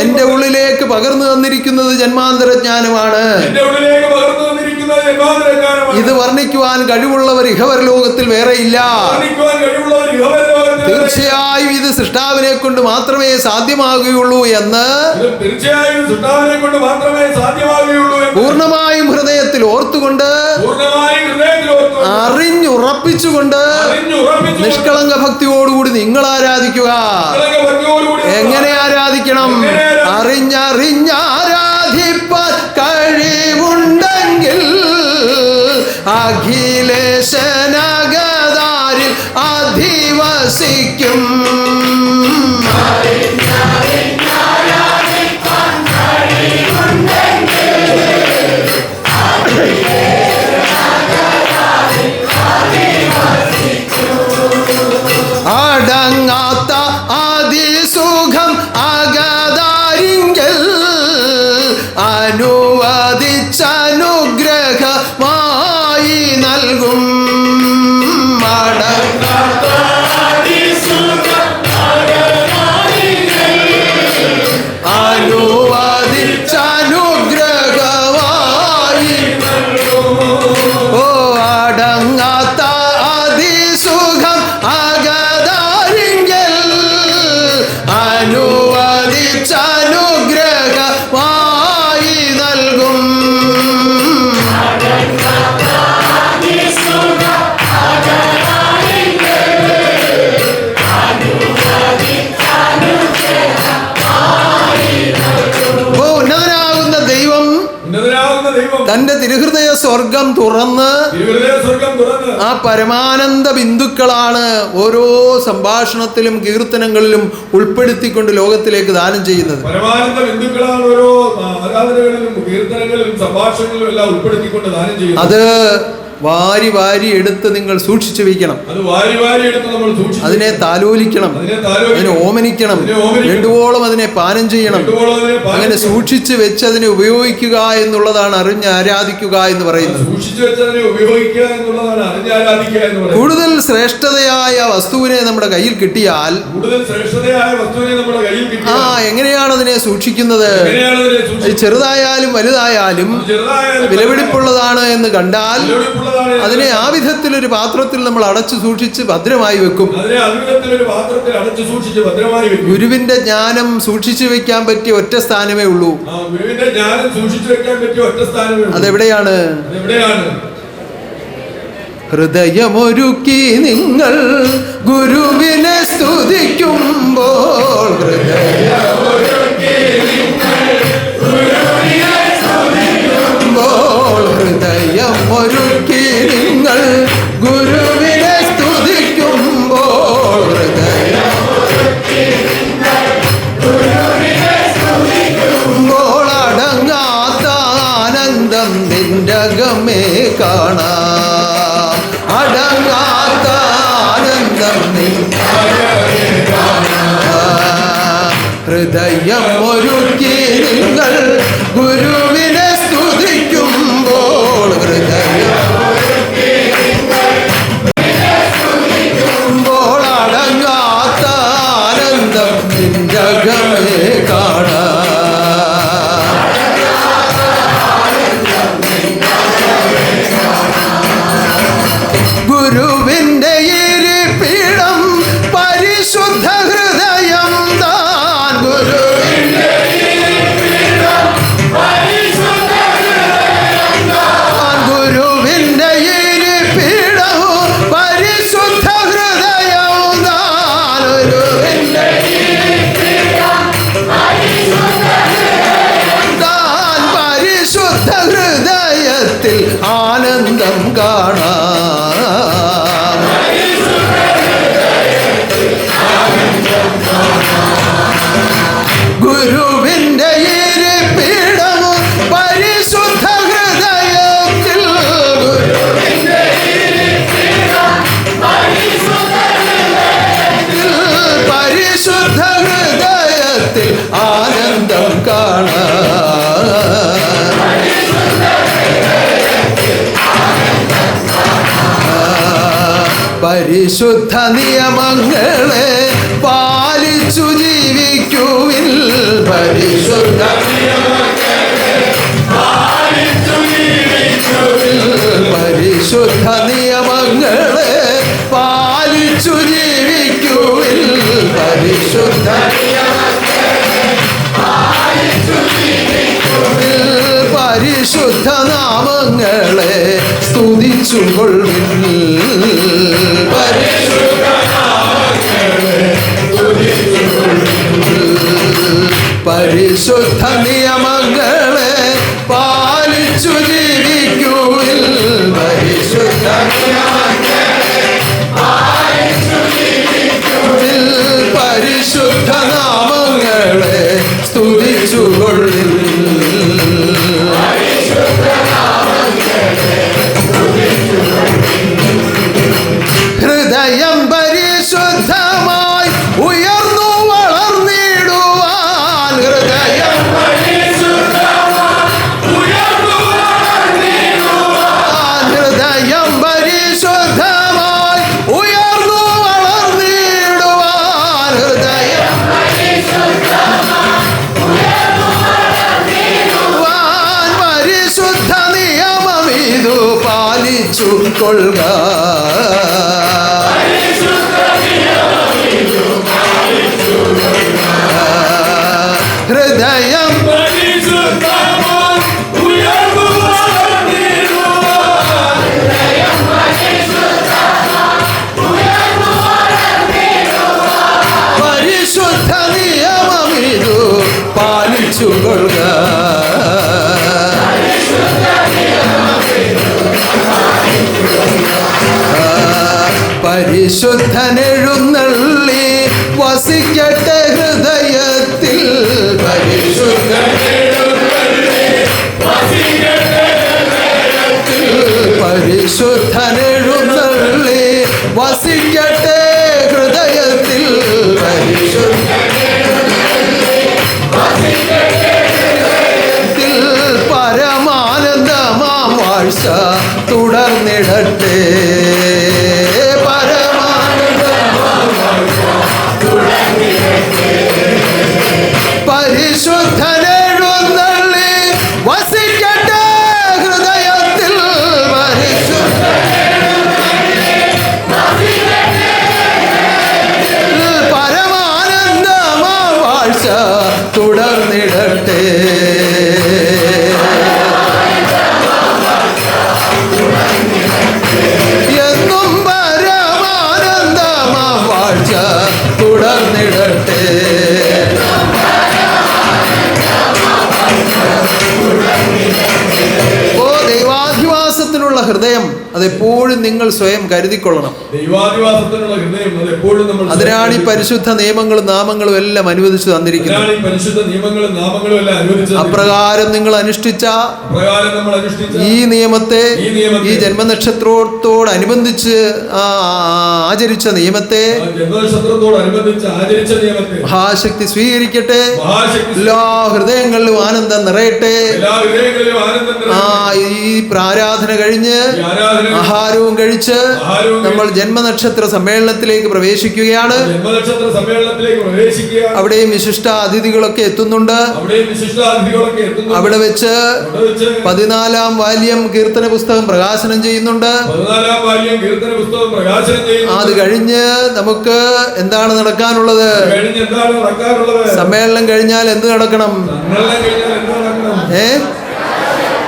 എന്റെ ഉള്ളിലേക്ക് പകർന്നു തന്നിരിക്കുന്നത് ജന്മാന്തര ജ്ഞാനമാണ്. ഇത് വർണ്ണിക്കുവാൻ കഴിവുള്ളവർ ഇഹപരലോകത്തിൽ വേറെയില്ല. തീർച്ചയായും ഇത് സൃഷ്ടാവിനെ കൊണ്ട് മാത്രമേ സാധ്യമാകുകയുള്ളൂ എന്ന് പൂർണ്ണമായും ഹൃദയത്തിൽ ഓർത്തുകൊണ്ട്, അറിഞ്ഞുറപ്പിച്ചുകൊണ്ട് നിഷ്കളങ്ക ഭക്തിയോടുകൂടി നിങ്ങൾ ആരാധിക്കുക. എങ്ങനെ ആരാധിക്കണം? അറിഞ്ഞാരാധിപ്പാൻ കഴിവുണ്ടെങ്കിൽ അഖിലേശനഗതാരിൽ അധിവസിക്കും. അടങ്ങാത്ത അതിസുഖം അഗതാരിങ്കൽ അനുവദിച്ചനുഗ്രഹമായി നൽകും. അനുവദിച്ചനുഗ്രഹമായി ഓ അടങ്ങാത്ത അതിസുഖം അഗതാരിങ്കൽ അനുവദിച്ചനുഗ്രഹമായി നൽകും. ഉന്നതനാകുന്ന ദൈവം തന്റെ തിരുഹൃദയ സ്വർഗം തുറന്ന് ആ പരമാനന്ദ ബിന്ദുക്കളാണ് ഓരോ സംഭാഷണത്തിലും കീർത്തനങ്ങളിലും ഉൾപ്പെടുത്തിക്കൊണ്ട് ലോകത്തിലേക്ക് ദാനം ചെയ്യുന്നത്. പരമാനന്ദ ബിന്ദുക്കളാണ് ഓരോ ആരാധനകളിലും കീർത്തനങ്ങളിലും സംഭാഷണങ്ങളിലും എല്ലാം ഉൾപ്പെടുത്തിക്കൊണ്ട് ദാനം ചെയ്യുന്നത്. അത് വാരി വാരി എടുത്ത് നിങ്ങൾ സൂക്ഷിച്ചു വയ്ക്കണം. അതിനെ താലോലിക്കണം, അതിനെ ഓമനിക്കണം, വേണ്ടുവോളം അതിനെ പാനം ചെയ്യണം. അങ്ങനെ സൂക്ഷിച്ചു വെച്ച് അതിനെ ഉപയോഗിക്കുക എന്നുള്ളതാണ് അറിഞ്ഞ് ആരാധിക്കുക എന്ന് പറയുന്നത്. കൂടുതൽ ശ്രേഷ്ഠതയായ വസ്തുവിനെ നമ്മുടെ കയ്യിൽ കിട്ടിയാൽ എങ്ങനെയാണ് അതിനെ സൂക്ഷിക്കുന്നത്? ചെറുതായാലും വലുതായാലും വിലപിടിപ്പുള്ളതാണ് എന്ന് കണ്ടാൽ അതിനെ ആ വിധത്തിലൊരു പാത്രത്തിൽ നമ്മൾ അടച്ചു സൂക്ഷിച്ച് ഭദ്രമായി വെക്കും. ഗുരുവിന്റെ ജ്ഞാനം സൂക്ഷിച്ചു വെക്കാൻ പറ്റിയ ഒറ്റ സ്ഥാനമേ ഉള്ളൂ. അതെവിടെയാണ്? ഹൃദയമൊരുക്കി നിങ്ങൾ ഗുരുവിനെ സ്തുതിക്കുമ്പോൾ, ഹൃദയമൊരുക്കി നിങ്ങൾ ഗുരുവിനെ സ്തുതിക്കുമ്പോൾ, ഹൃദയമ്പോൾ അടങ്ങാത്ത ആനന്ദം നിന്റെ അകമേ കാണാം. അടങ്ങാത്ത ആനന്ദം നിന്റെ അകമേ കാണാം. ഹൃദയമൊരുക്കി നിങ്ങൾ ഗുരുവിനെ സ്തുതിക്കുമ്പോൾ, ഹൃദയമ്പോൾ അടങ്ങാത്ത ആനന്ദം നിന്റെ അകമേ കാണാം. ഗുരുവിന്റെ ഇരിപ്പിടം പരിശുദ്ധ ഹൃദയം താൻ. ഗുരുവിന്റെ പരിശുദ്ധ നിയമങ്ങളെ പാലിച്ചു ജീവിക്കുവിൻ. പരിശുദ്ധ പരിശുദ്ധ നിയമങ്ങളെ പാലിച്ചു ജീവിക്കുവിൻ. പരിശുദ്ധ പരിശുദ്ധ നാമങ്ങളെ സ്തുതിച്ചുകൊള്ളുവിൻ. പരിശുദ്ധ നിയമങ്ങളെ പാലിച്ചു ജീവിക്കുവിൻ. പരിശുദ്ധ പരിശുദ്ധ നാമങ്ങളെ സ്തുതിച്ചുകൊള്ളുവിൻ. ഹൃദയം പരിശുദ്ധമായി ഉയർന്നു വളർന്നിടുവാൻ. ഹൃദയം ഹൃദയം പരിശുദ്ധമായി ഉയർന്നു വളർന്നിടുവാൻ. ഹൃദയം പരിശുദ്ധ നിയമമിതു പാലിച്ചു കൊള്ളുക. ഹൃദയം പരിശുദ്ധ നിയമമിതു പാലിച്ചു കൊള്ളുക. പരിശുദ്ധനെഴുന്നള്ളി വസിക്കട്ടെ ഹൃദയത്തിൽ. പരിശുദ്ധനെഴുന്നള്ളി വസിക്കട്ടെ ഹൃദയത്തിൽ. പരമാനന്ദമാം വാഴ്ച തുടർന്നിടട്ടെ. പരിശുദ്ധനെഴുന്നള്ളി വസിക്കട്ടെ ഹൃദയത്തിൽ. പരമാനന്ദമാം വാഴ്ച തുടർന്നിടട്ടെ. എന്നും പരമാനന്ദമാം വാഴ്ച തുടർന്നിടട്ടെ. ഓ ദൈവാധിവാസത്തിനുള്ള ഹൃദയം അതെപ്പോഴും നിങ്ങൾ സ്വയം കരുതിക്കൊള്ളണം. അതിനാണ് ഈ പരിശുദ്ധ നിയമങ്ങളും നാമങ്ങളും എല്ലാം അനുവദിച്ചു തന്നിരിക്കുന്നത്. അപ്രകാരം നിങ്ങൾ അനുഷ്ഠിച്ച ഈ നിയമത്തെ, ഈ ജന്മനക്ഷത്രത്തോടനുബന്ധിച്ച് ആചരിച്ച നിയമത്തെ മഹാശക്തി സ്വീകരിക്കട്ടെ. എല്ലാ ഹൃദയങ്ങളിലും ആനന്ദം നിറയട്ടെ. ഈ ആരാധന കഴിഞ്ഞ് ആഹാരവും കഴിച്ച് നമ്മൾ ജന്മനക്ഷത്ര സമ്മേളനത്തിലേക്ക് പ്രവേശിക്കുകയാണ്. അവിടെയും വിശിഷ്ട അതിഥികളൊക്കെ എത്തുന്നുണ്ട്. അവിടെ വെച്ച് 14-ാം വാല്യം കീർത്തന പുസ്തകം പ്രകാശനം ചെയ്യുന്നുണ്ട്. അത് കഴിഞ്ഞ് നമുക്ക് എന്താണ് നടക്കാനുള്ളത്? സമ്മേളനം കഴിഞ്ഞാൽ എന്ത് നടക്കണം?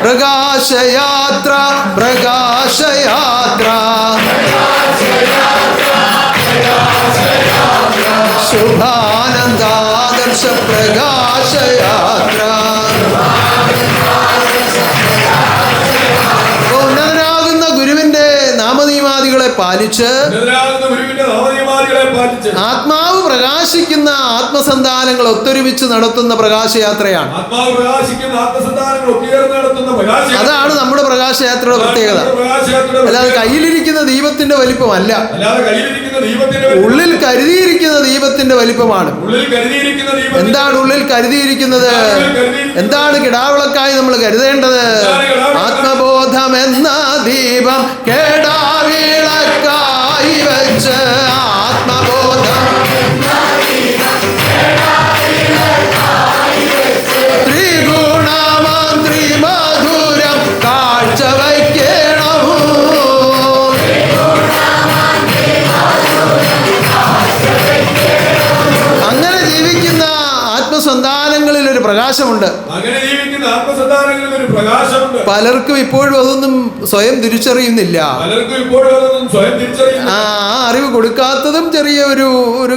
പ്രകാശയാത്ര, പ്രകാശയാത്ര, ശുഭാനന്ദാദർശ പ്രകാശയാത്ര. ഉന്നതനാകുന്ന ഗുരുവിന്റെ നാമനിയമാദികളെ പാലിച്ച് ആത്മാവ് പ്രകാശിക്കുന്ന ആത്മസന്താനങ്ങൾ ഒത്തൊരുമിച്ച് നടത്തുന്ന പ്രകാശയാത്രയാണ്. അതാണ് നമ്മുടെ പ്രകാശയാത്രയുടെ പ്രത്യേകത. അല്ലാതെ കയ്യിലിരിക്കുന്ന ദീപത്തിന്റെ വലിപ്പമല്ല, ഉള്ളിൽ കരുതിയിരിക്കുന്ന ദീപത്തിന്റെ വലിപ്പമാണ്. എന്താണ് ഉള്ളിൽ കരുതിയിരിക്കുന്നത്? എന്താണ് കിടാവിളക്കായി നമ്മൾ കരുതേണ്ടത്? ആത്മബോധം എന്ന ദീപം കേടാവിളക്കായി വെച്ച് ആത്മബോധം ത്രിഗുണമന്ത്രി മധുരം കാഴ്ചവയ്ക്കണം. അങ്ങനെ ജീവിക്കുന്ന ആത്മസന്താനങ്ങളിൽ ഒരു പ്രകാശമുണ്ട്. അങ്ങനെ ജീവിക്കുന്ന ആത്മസന്താനങ്ങളിൽ ഒരു പ്രകാശമുണ്ട്. പലർക്കും ഇപ്പോഴും അതൊന്നും സ്വയം തിരിച്ചറിയുന്നില്ല. പലർക്കും ഇപ്പോഴും അതൊന്നും സ്വയം തിരിച്ചറിയുന്നില്ല. ആ അറിവ് കൊടുക്കാത്തതും ചെറിയ ഒരു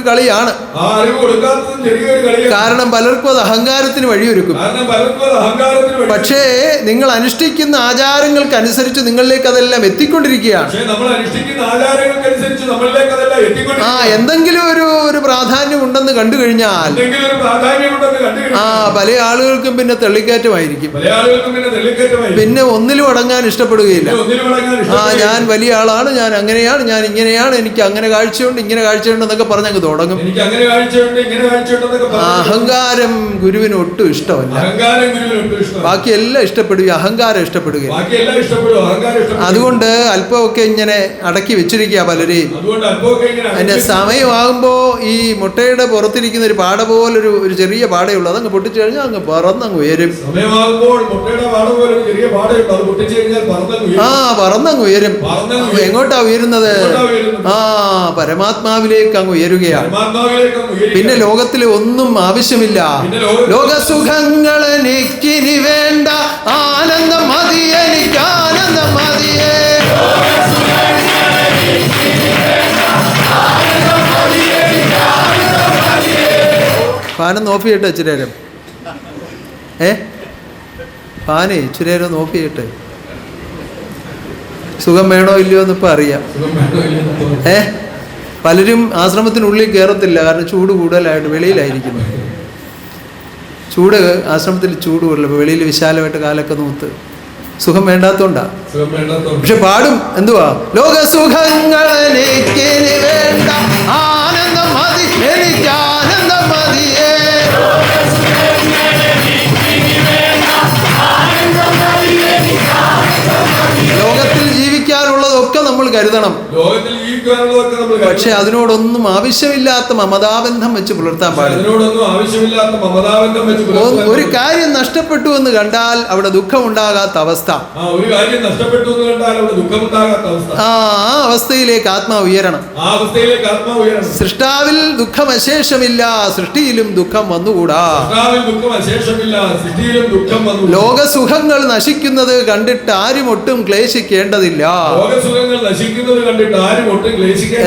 കളിയാണ്. ആ അറിവ് കൊടുക്കാത്തതും ചെറിയൊരു കളിയാണ്. കാരണം പലർക്കും അത് അഹങ്കാരത്തിന് വഴിയൊരുക്കും. കാരണം പലർക്കും അത് അഹങ്കാരത്തിന് വഴി. പക്ഷേ നിങ്ങൾ അനുഷ്ഠിക്കുന്ന ആചാരങ്ങൾക്കനുസരിച്ച് നിങ്ങളിലേക്ക് അതെല്ലാം എത്തിക്കൊണ്ടിരിക്കുകയാണ്. പക്ഷേ നമ്മൾ അനുഷ്ഠിക്കുന്ന ആചാരങ്ങൾക്കനുസരിച്ച് നമ്മളിലേക്ക് അതെല്ലാം എത്തിക്കൊണ്ടിരിക്കുകയാണ്. എന്തെങ്കിലും ഒരു പ്രാധാന്യം ഉണ്ടെന്ന് കണ്ടു കഴിഞ്ഞാൽ എന്തെങ്കിലും ഒരു പ്രാധാന്യമുണ്ടെന്ന് കണ്ടു കഴിഞ്ഞാൽ പല ആളുകൾക്കും പിന്നെ തെള്ളിക്കയറ്റമായിരിക്കും. പല ആളുകൾക്കും പിന്നെ തെള്ളിക്കയറ്റമായി. പിന്നെ ഒന്നിലും അടങ്ങാൻ ഇഷ്ടപ്പെടുകയില്ല. ഒന്നിനും അടങ്ങാൻ ഇഷ്ടപ്പെടുകയില്ല. ഞാൻ വലിയ ആളാണ്, ഞാൻ അങ്ങനെയാണ്, ഞാൻ ഇങ്ങനെയാണ്, എനിക്ക് അങ്ങനെ കാഴ്ചയുണ്ട്, ഇങ്ങനെ കാഴ്ചയുണ്ട് എന്നൊക്കെ പറഞ്ഞങ്ങ് തുടങ്ങും. എനിക്ക് അങ്ങനെ കാഴ്ചയുണ്ട്, ഇങ്ങനെ കാഴ്ചയുണ്ടെന്നൊക്കെ പറഞ്ഞു. അഹങ്കാരം ഗുരുവിന് ഒട്ടും ഇഷ്ടമല്ല. അഹങ്കാരം ഗുരുവിന് ഒട്ടും ഇഷ്ടമല്ല. ബാക്കിയെല്ലാം ഇഷ്ടപ്പെടുകയും അഹങ്കാരം ഇഷ്ടപ്പെടുകയും. ബാക്കിയെല്ലാം ഇഷ്ടപ്പെടും, അഹങ്കാരം ഇഷ്ടപ്പെടും. അതുകൊണ്ട് അല്പമൊക്കെ ഇങ്ങനെ അടക്കി വെച്ചിരിക്കുക പലരെയും. അതുകൊണ്ട് അല്പമൊക്കെ ഇങ്ങനെ അതിന്റെ സമയമാകുമ്പോ ഈ മുട്ടയുടെ പുറത്തിരിക്കുന്ന ഒരു പാട പോലൊരു ചെറിയ പാടയുള്ളൂ, അതങ്ങ് പൊട്ടിച്ചു കഴിഞ്ഞാൽ അങ്ങ് പറന്നങ്ങ് ഉയരും. സമയമാകുമ്പോൾ മുട്ടയുടെ പാട പോലെ ഒരു ചെറിയ പാടയുണ്ട്, അത് പൊട്ടിച്ചു കഴിഞ്ഞാൽ പറന്നങ്ങ് ഉയരും. പറന്നങ്ങ് ഉയരും. എങ്ങോട്ടാ ഉയരുന്നത്? പരമാത്മാവിലേക്ക് അങ്ങ് ഉയരുകയാണ്. പിന്നെ ലോകത്തിലെ ഒന്നും ആവശ്യമില്ല. ലോകസുഖങ്ങൾ എനിക്കിനി വേണ്ട, ആനന്ദം മതി, എനിക്ക് ആനന്ദം മതിയേ. ഫാനൊന്ന് ഓഫ് ചെയ്യട്ടെ ഇച്ചിരി നേരം. ഫാനേ ഇച്ചിരി നേരം ഒന്ന് ഓഫ് ചെയ്യട്ടെ. സുഖം വേണോ ഇല്ലയോ എന്നിപ്പോൾ അറിയാം. പലരും ആശ്രമത്തിനുള്ളിൽ കയറത്തില്ല, കാരണം ചൂട് കൂടുതലായിട്ട് വെളിയിലായിരിക്കുന്നു. ചൂട് ആശ്രമത്തിൽ ചൂട് കൂടുതൽ, വെളിയിൽ വിശാലമായിട്ട് കാലൊക്കെ നൂത്ത് സുഖം വേണ്ടാത്തോണ്ടാ. പക്ഷെ പാടും എന്തുവാ? ലോകസുഖങ്ങൾ എനിക്കിനി വേണ്ട, ആനന്ദം മതി, എനിക്ക് ആനന്ദം മതിയേ. ലോകത്തിൽ ജീവിക്കാനുള്ളതൊക്കെ നമ്മൾ കരുതണം. പക്ഷെ അതിനോടൊന്നും ആവശ്യമില്ലാത്ത മമതാബന്ധം വെച്ച് പുലർത്താൻ പാടില്ല. ഒരു കാര്യം നഷ്ടപ്പെട്ടു എന്ന് കണ്ടാൽ അവിടെ ദുഃഖമുണ്ടാകാത്ത അവസ്ഥ. ആ അവസ്ഥയിലേക്ക് ആത്മാവ് ഉയരണം. സൃഷ്ടാവിൽ ദുഃഖമശേഷമില്ല, സൃഷ്ടിയിലും ദുഃഖം വന്നുകൂടാ. ലോകസുഖങ്ങൾ നശിക്കുന്നത് കണ്ടിട്ട് ആരും ഒട്ടും ക്ലേശിക്കേണ്ടതില്ല.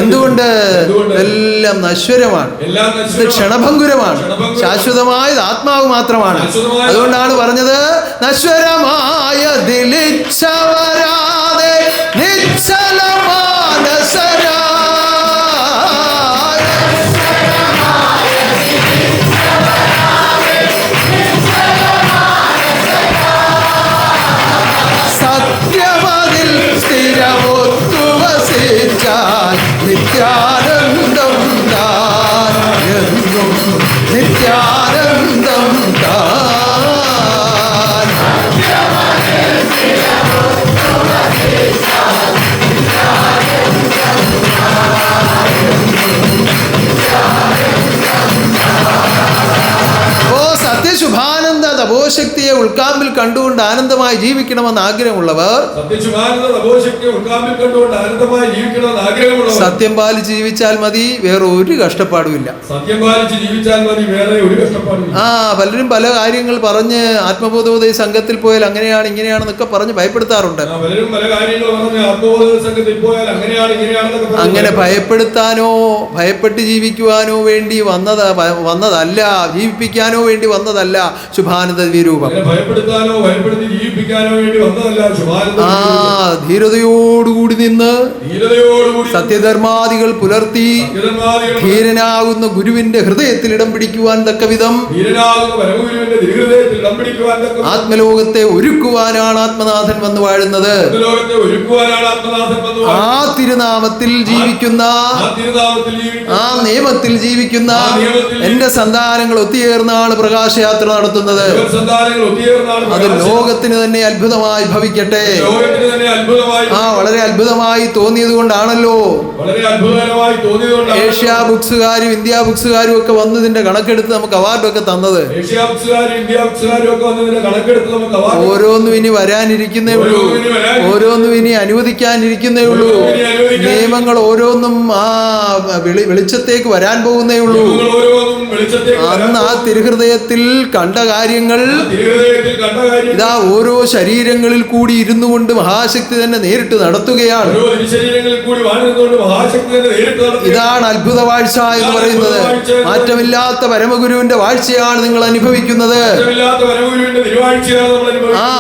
എന്തുകൊണ്ട്? എല്ലാം നശ്വരമാണ്, ഇത് ക്ഷണഭംഗുരമാണ്. ശാശ്വതമായത് ആത്മാവ് മാത്രമാണ്. അതുകൊണ്ടാണ് പറഞ്ഞത്, നശ്വരമായ ദിലിച്ചവരാതെ നിശ്ചലമാനസരാ. സത്യമതിൽ സ്ഥിരമൊത്തു വസിച്ചാൽ നിത്യാനന്ദം താൻ, എന്നും നിത്യാനന്ദം താൻ. സത്യശുഭാനന്ദ തപോശക്തിയെ ഉൾക്കാമ്പിൽ കണ്ടുകൊണ്ട് ആനന്ദമായി ജീവിക്കണമെന്ന് ആഗ്രഹമുള്ളവർ, സത്യം പാലിച്ച് ജീവിച്ചാൽ മതി, വേറെ ഒരു കഷ്ടപ്പാടുമില്ല. പലരും പല കാര്യങ്ങൾ പറഞ്ഞ് ആത്മബോധോദയ സംഘത്തിൽ പോയാൽ അങ്ങനെയാണ് ഇങ്ങനെയാണെന്നൊക്കെ പറഞ്ഞ് ഭയപ്പെടുത്താറുണ്ട്. അങ്ങനെ ഭയപ്പെടുത്താനോ ഭയപ്പെട്ട് ജീവിക്കുവാനോ വേണ്ടി വന്നതല്ല, ജീവിപ്പിക്കാനോ വേണ്ടി വന്നതല്ല ശുഭാനന്ദ വിരൂപം. ധീരതയോടുകൂടി നിന്ന് സത്യധർമാദികൾ പുലർത്തി ധീരനാകുന്ന ഗുരുവിന്റെ ഹൃദയത്തിൽ ഇടം പിടിക്കുവാൻ തക്കവിധം ആത്മലോകത്തെ ഒരുക്കുവാനാണ് ആത്മനാഥൻ വന്നു വാഴുന്നത്. ആ തിരുനാമത്തിൽ ജീവിക്കുന്ന, ആ നിയമത്തിൽ ജീവിക്കുന്ന എന്റെ സന്താനങ്ങൾ ഒത്തുചേർന്നാണ് പ്രകാശയാത്ര നടത്തുന്നത്. അത് ലോകത്തിന് തന്നെ തന്നെ അത്ഭുതമായി ഭവിക്കട്ടെ. ലോകത്തിന് തന്നെ അത്ഭുതമായി വളരെ അത്ഭുതമായി തോന്നിയത് കൊണ്ടാണല്ലോ വളരെ അത്ഭുതകരമായി തോന്നിയതുകൊണ്ടാണ് ഏഷ്യ ബുക്സുകാരും ഇന്ത്യ ബുക്സുകാരും ഒക്കെ വന്നതിന്റെ കണക്കെടുത്ത് നമുക്ക് അവാർഡൊക്കെ തന്നത്. ഏഷ്യ ബുക്സുകാരും ഇന്ത്യ ബുക്സുകാരും ഒക്കെ വന്നതിന്റെ കണക്കെടുത്ത് നമുക്ക് അവാർഡ് ഓരോന്നും ഇനി വരാനിരിക്കുന്നേ ഉള്ളൂ, ഓരോന്നും ഇനി അനുവദിക്കാനിരിക്കുന്നേ ഉള്ളൂ. നിയമങ്ങൾ ഓരോന്നും വെളിച്ചത്തേക്ക് വരാൻ പോകുന്നേ ഉള്ളൂ. അന്ന് ആ തിരുഹൃദയത്തിൽ കണ്ട കാര്യങ്ങൾ ഇതാ ഓരോ ശരീരങ്ങളിൽ കൂടി ഇരുന്നു കൊണ്ട് മഹാശക്തി തന്നെ നേരിട്ട് നടത്തുകയാണ്. ഇതാണ് അത്ഭുത വാഴ്ച എന്ന് പറയുന്നത്. മാറ്റമില്ലാത്ത പരമഗുരുവിന്റെ വാഴ്ചയാണ് നിങ്ങൾ അനുഭവിക്കുന്നത്.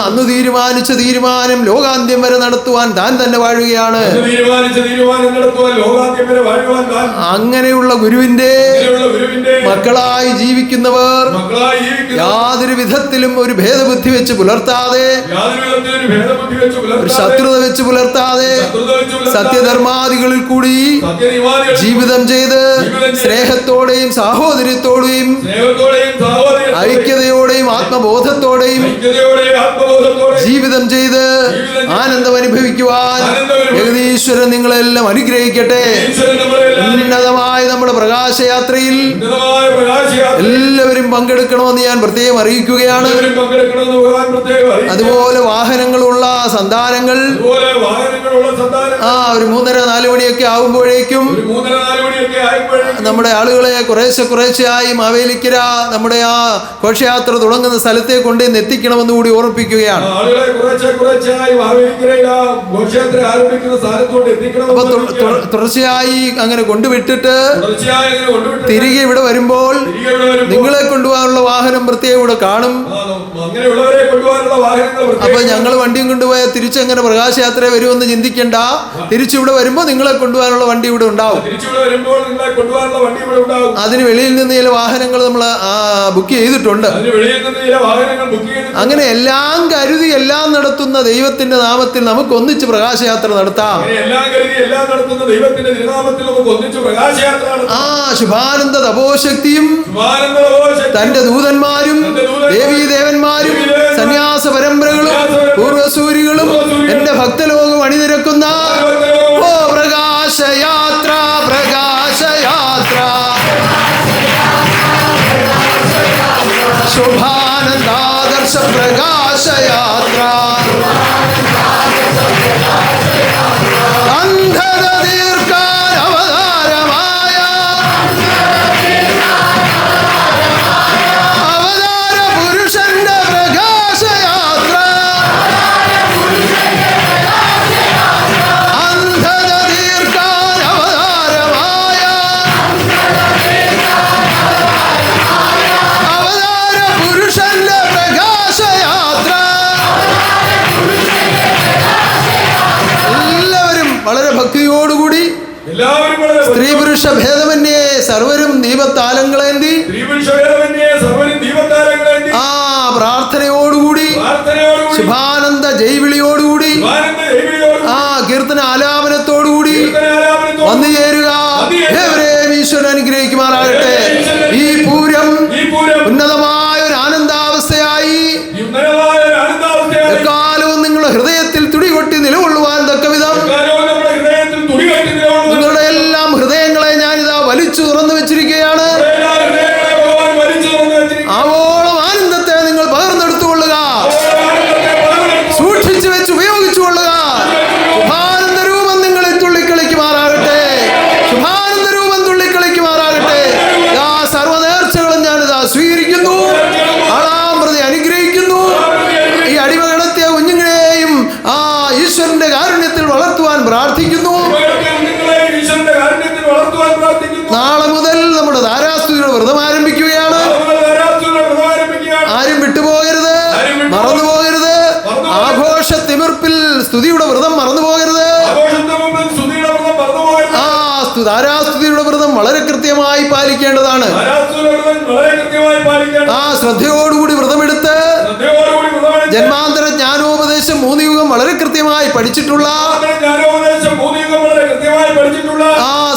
അന്ന് തീരുമാനിച്ച തീരുമാനം ലോകാന്ത്യം വരെ നടത്തുവാൻ താൻ തന്നെ വാഴുകയാണ്. അങ്ങനെയുള്ള ഗുരുവിന്റെ മക്കളായി ജീവിക്കുന്നവർ യാതൊരു വിധത്തിലും ഒരു ഭേദബുദ്ധി വെച്ച് പുലർത്താതെ, ഒരു ശത്രുത വെച്ച് പുലർത്താതെ, സത്യധർമാദികളിൽ കൂടി ജീവിതം ചെയ്ത് സ്നേഹത്തോടെയും സാഹോദര്യത്തോടെയും ഐക്യതയോടെയും ആത്മബോധത്തോടെയും ജീവിതം ചെയ്ത് ആനന്ദം അനുഭവിക്കുവാൻ ജഗദീശ്വരൻ നിങ്ങളെല്ലാം അനുഗ്രഹിക്കട്ടെ. ഉന്നതമായ നമ്മുടെ പ്രകാശയാത്രയിൽ എല്ലാവരും പങ്കെടുക്കണമെന്ന് ഞാൻ പ്രത്യേകം അറിയിക്കുകയാണ്. അതുപോലെ വാഹനങ്ങളുള്ള സന്താനങ്ങൾ ഒരു 3:30-4 മണിയൊക്കെ ആകുമ്പോഴേക്കും നമ്മുടെ ആളുകളെ കുറേശ്ശെയായി മാവേലിക്കര നമ്മുടെ ആ ഘോഷയാത്ര തുടങ്ങുന്ന സ്ഥലത്തേക്ക് കൊണ്ടുവന്ന് എത്തിക്കണമെന്ന് കൂടി ഓർമ്മിപ്പിക്കുകയാണ്. അപ്പൊ തുടർച്ചയായി അങ്ങനെ കൊണ്ടുവിട്ടിട്ട് തിരികെ ഇവിടെ വരുമ്പോൾ നിങ്ങളെ കൊണ്ടുപോകാനുള്ള വാഹനം പ്രത്യേകം ഇവിടെ കാണും. അപ്പൊ ഞങ്ങൾ വണ്ടിയും കൊണ്ടുപോയാൽ തിരിച്ചെങ്ങനെ പ്രകാശയാത്ര വരുമെന്ന് ചിന്തിക്കണ്ട. തിരിച്ചിവിടെ വരുമ്പോൾ നിങ്ങളെ കൊണ്ടുപോകാനുള്ള വണ്ടി ഇവിടെ ഉണ്ടാവും. അതിന് വെളിയിൽ നിന്ന് ചില വാഹനങ്ങൾ നമ്മൾ ബുക്ക് ചെയ്തിട്ടുണ്ട്. അങ്ങനെ എല്ലാം കരുതി എല്ലാം നടത്തുന്ന ദൈവത്തിന്റെ നാമത്തിൽ നമുക്ക് ഒന്നിച്ച് പ്രകാശയാത്ര നടത്താം. ശുഭാനന്ദ തപോശക്തിയും തന്റെ ദൂതന്മാരും ദേവീദേവന്മാരും സന്യാസ പരമ്പരകളും പൂർവസൂരികളും എന്റെ ഭക്തലോകം അണിനിരക്കുന്ന പ്രകാശയാത്ര പ്രകാശയാത്ര ശുഭാനന്ദാദർശ പ്രകാശയാത്ര അന്ധത തീർക്കാൻ അവതാര പുരുഷന്റെ പ്രകാശയാത്ര അന്ധത തീർക്കാൻ അവതാര പുരുഷന്റെ പ്രകാശയാത്ര. എല്ലാവരും വളരെ ഭക്തിയോടുകൂടി സ്ത്രീ പുരുഷ ഭേദമന്യേ സർവരും ദീപത്താലങ്ങളേന്തി പ്രാർത്ഥനയോടുകൂടി ശുഭാനന്ദ ജൈവിളിയോടുകൂടി കീർത്തന ആലാപനത്തോടുകൂടി വന്നു ചേരുക. ഈശ്വരൻ അനുഗ്രഹിക്കുമാറാകട്ടെ. ഈ പൂരം ഉന്നതമായ ഒരു ആനന്ദാവസ്ഥയായി എക്കാലവും നിങ്ങളുടെ ഹൃദയത്തിൽ തുടികൊട്ടി നിലകൊള്ളുവാൻ തക്കവിധം നിങ്ങളുടെ എല്ലാം ഹൃദയങ്ങളെ ഞാനിതാ വലിച്ചു തുറന്നു വെച്ചിരിക്കുകയാണ്. ആവോളം ആനന്ദത്തെ നിങ്ങൾ പകർന്നെടുത്തുകൊള്ളുക, സൂക്ഷിച്ചു വെച്ച് ഉപയോഗിച്ചുകൊള്ളുക. ശുഭാനന്ദ രൂപം നിങ്ങളിൽ തുള്ളിക്കളിക്കുമാറാകട്ടെ. ശുഭാനന്ദ രൂപം തുള്ളിക്കളിക്കുമാറാകട്ടെ. സർവ്വനേർച്ചകളും ഞാനിതാ സ്വീകരിക്കുന്നു, ആളാം പ്രതി അനുഗ്രഹിക്കുന്നു. ഈ അടിമ കിടത്തിയ കുഞ്ഞുങ്ങളെയും ഈശ്വരന്റെ കാരുണ്യത്തിൽ വളർത്തുവാൻ പ്രാർത്ഥിക്കുന്നു. നാളെ മുതൽ നമ്മുടെ ധാരാസ്തുതിയുടെ വ്രതം ആരംഭിക്കുകയാണ്. ആരും വിട്ടുപോകരുത്, മറന്നുപോകരുത്. ആഘോഷ തിമിർപ്പിൽ സ്തുതിയുടെ വ്രതം മറന്നുപോകരുത്. ധാരാസ്തുതിയുടെ വ്രതം വളരെ കൃത്യമായി പാലിക്കേണ്ടതാണ്. ശ്രദ്ധയോടുകൂടി വ്രതമെടുത്ത് ജന്മാന്തര ജ്ഞാനോപദേശം 3 യുഗം വളരെ കൃത്യമായി പഠിച്ചിട്ടുള്ള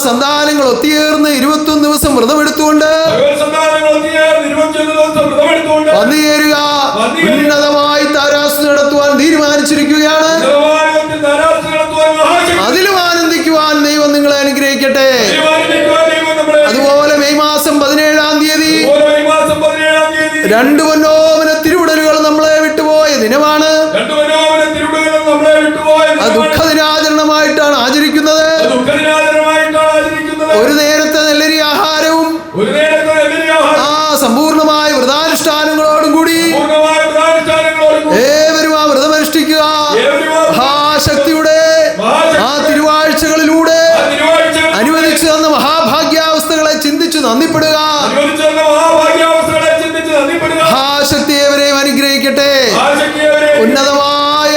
സന്താനങ്ങൾ ഒത്തുചേർന്ന് 21 ദിവസം വ്രതമെടുത്തുകൊണ്ട് വന്നു ചേരുക. ഉന്നതമായി താരാസ്തു നടത്തുവാൻ കാണിച്ചിരിക്കുകയാണ്. അതിലും ആനന്ദിക്കുവാൻ ദൈവം നിങ്ങളെ അനുഗ്രഹിക്കട്ടെ. അതുപോലെ മെയ് മാസം 17-ാം തീയതി 2 പൊന്നോമന തിരുവിടലുകൾ നമ്മളെ വിട്ടുപോയ ദിനമാണ്. അത് ദുഃഖദിനാചരണമായിട്ടാണ് ആചരിക്കുന്നത്. ഒരു നേരത്തെ നെല്ലരി ആഹാരവും സമ്പൂർണമായ വ്രതാനുഷ്ഠാനങ്ങളോടും കൂടി ഏവരും ആ വ്രതമനുഷ്ഠിക്കുക. മഹാശക്തിയുടെ ആ തിരുവാഴ്ചകളിലൂടെ അനുവദിച്ചു തന്ന മഹാഭാഗ്യാവസ്ഥകളെ ചിന്തിച്ചു നന്ദിപ്പെടുക. മഹാശക്തി ഏവരെയും അനുഗ്രഹിക്കട്ടെ. ഉന്നതമായ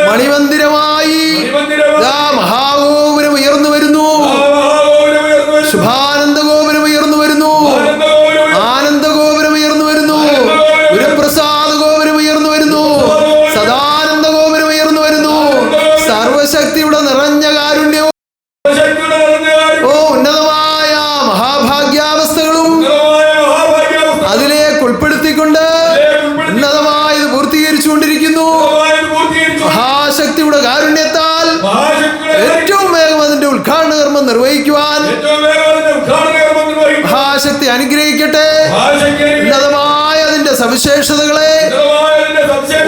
മണിമന്ദിരമായി മഹാഗോപുരം ഉയർന്നു വരുന്നു. ശുഭാനന്ദ ഗോപുരം ഉയർന്നു വരുന്നു. ആനന്ദ ഗോപുരം ഉയർന്നു വരുന്നു. ഗുരുപ്രസാദ ഗോപുരം ഉയർന്നു വരുന്നു. സദാനന്ദ ഗോപുരം ഉയർന്നു വരുന്നു. സർവശക്തിയുടെ നിറഞ്ഞ കാരുണ്യവും ഉന്നതമായ മഹാഭാഗ്യാവസ്ഥകളും അതിലേക്ക് ഉൾപ്പെടുത്തിക്കൊണ്ട് ഉന്നതമായത് പൂർത്തീകരിച്ചുകൊണ്ടിരിക്കുന്നു. മഹാശക്തിയുടെ കാരുണ്യത്താൽ ഏറ്റവും വേഗം അതിന്റെ ഉദ്ഘാടന കർമ്മം നിർവഹിക്കുവാൻ മഹാശക്തി അനുഗ്രഹിക്കട്ടെ. ഉന്നതമായ അതിന്റെ സവിശേഷതകളെ,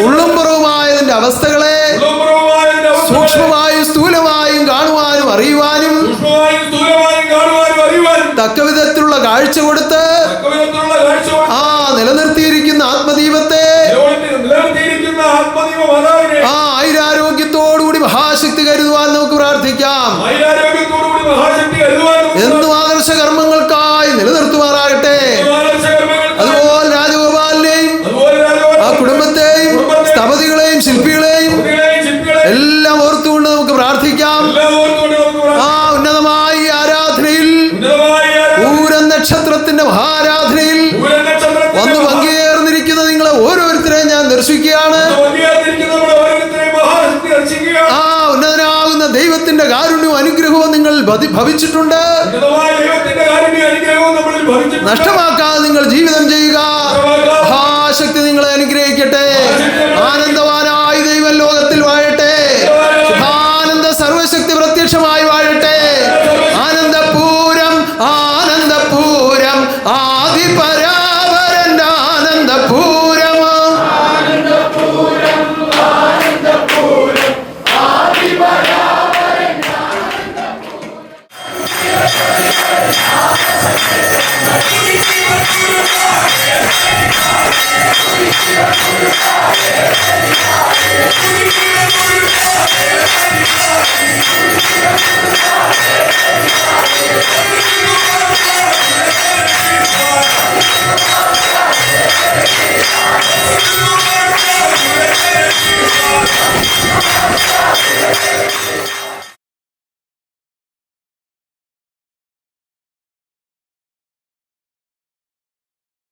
ഉള്ളും പുറവുമായതിന്റെ അവസ്ഥകളെ സൂക്ഷ്മമായും സ്ഥൂലമായും കാണുവാനും അറിയുവാനും തക്കവിധത്തിലുള്ള കാഴ്ച കൊടുത്ത് നിലനിർത്തിയിരിക്കുന്ന ആത്മദീപത്തെ ആയുരാരോഗ്യത്തോടുകൂടി മഹാശക്തി കരുതുവാൻ നമുക്ക് പ്രാർത്ഥിക്കാം. എന്നും ആദർശ കർമ്മങ്ങൾക്കായി നിലനിർത്തുമാറാകട്ടെ. അതുപോലെ രാജഗോപാലിനെയും ആ കുടുംബത്തെയും സ്ഥപതികളെയും ശില്പികളെയും എല്ലാം ഓർത്തുകൊണ്ട് നമുക്ക് പ്രാർത്ഥിക്കാം. ഉന്നതമായ ആരാധനയിൽ, പൂരം നക്ഷത്രത്തിന്റെ മഹാരാധനയിൽ വന്ന് പങ്കുചേർന്നിരിക്കുന്ന നിങ്ങളെ ഓരോരുത്തരെയും ഞാൻ ദർശിക്കുകയാണ്. ഉന്നതനാകുന്ന ദൈവത്തിന്റെ കാരുണ്യവും അനുഗ്രഹവും നിങ്ങൾ ഭവിച്ചിട്ടുണ്ട്. നഷ്ടമാക്കാതെ നിങ്ങൾ ജീവിതം ചെയ്യുക. മഹാശക്തി നിങ്ങളെ അനുഗ്രഹിക്കട്ടെ. ആനന്ദവാനായി ദൈവം ലോകത്തിൽ വാഴട്ടെ. ശുഭാനന്ദ സർവശക്തി പ്രത്യക്ഷമായി വാഴട്ടെ. ആനന്ദപൂരം ആനന്ദപൂരം ആദിപരാപരന്റെ ആനന്ദപൂരം. Yeah.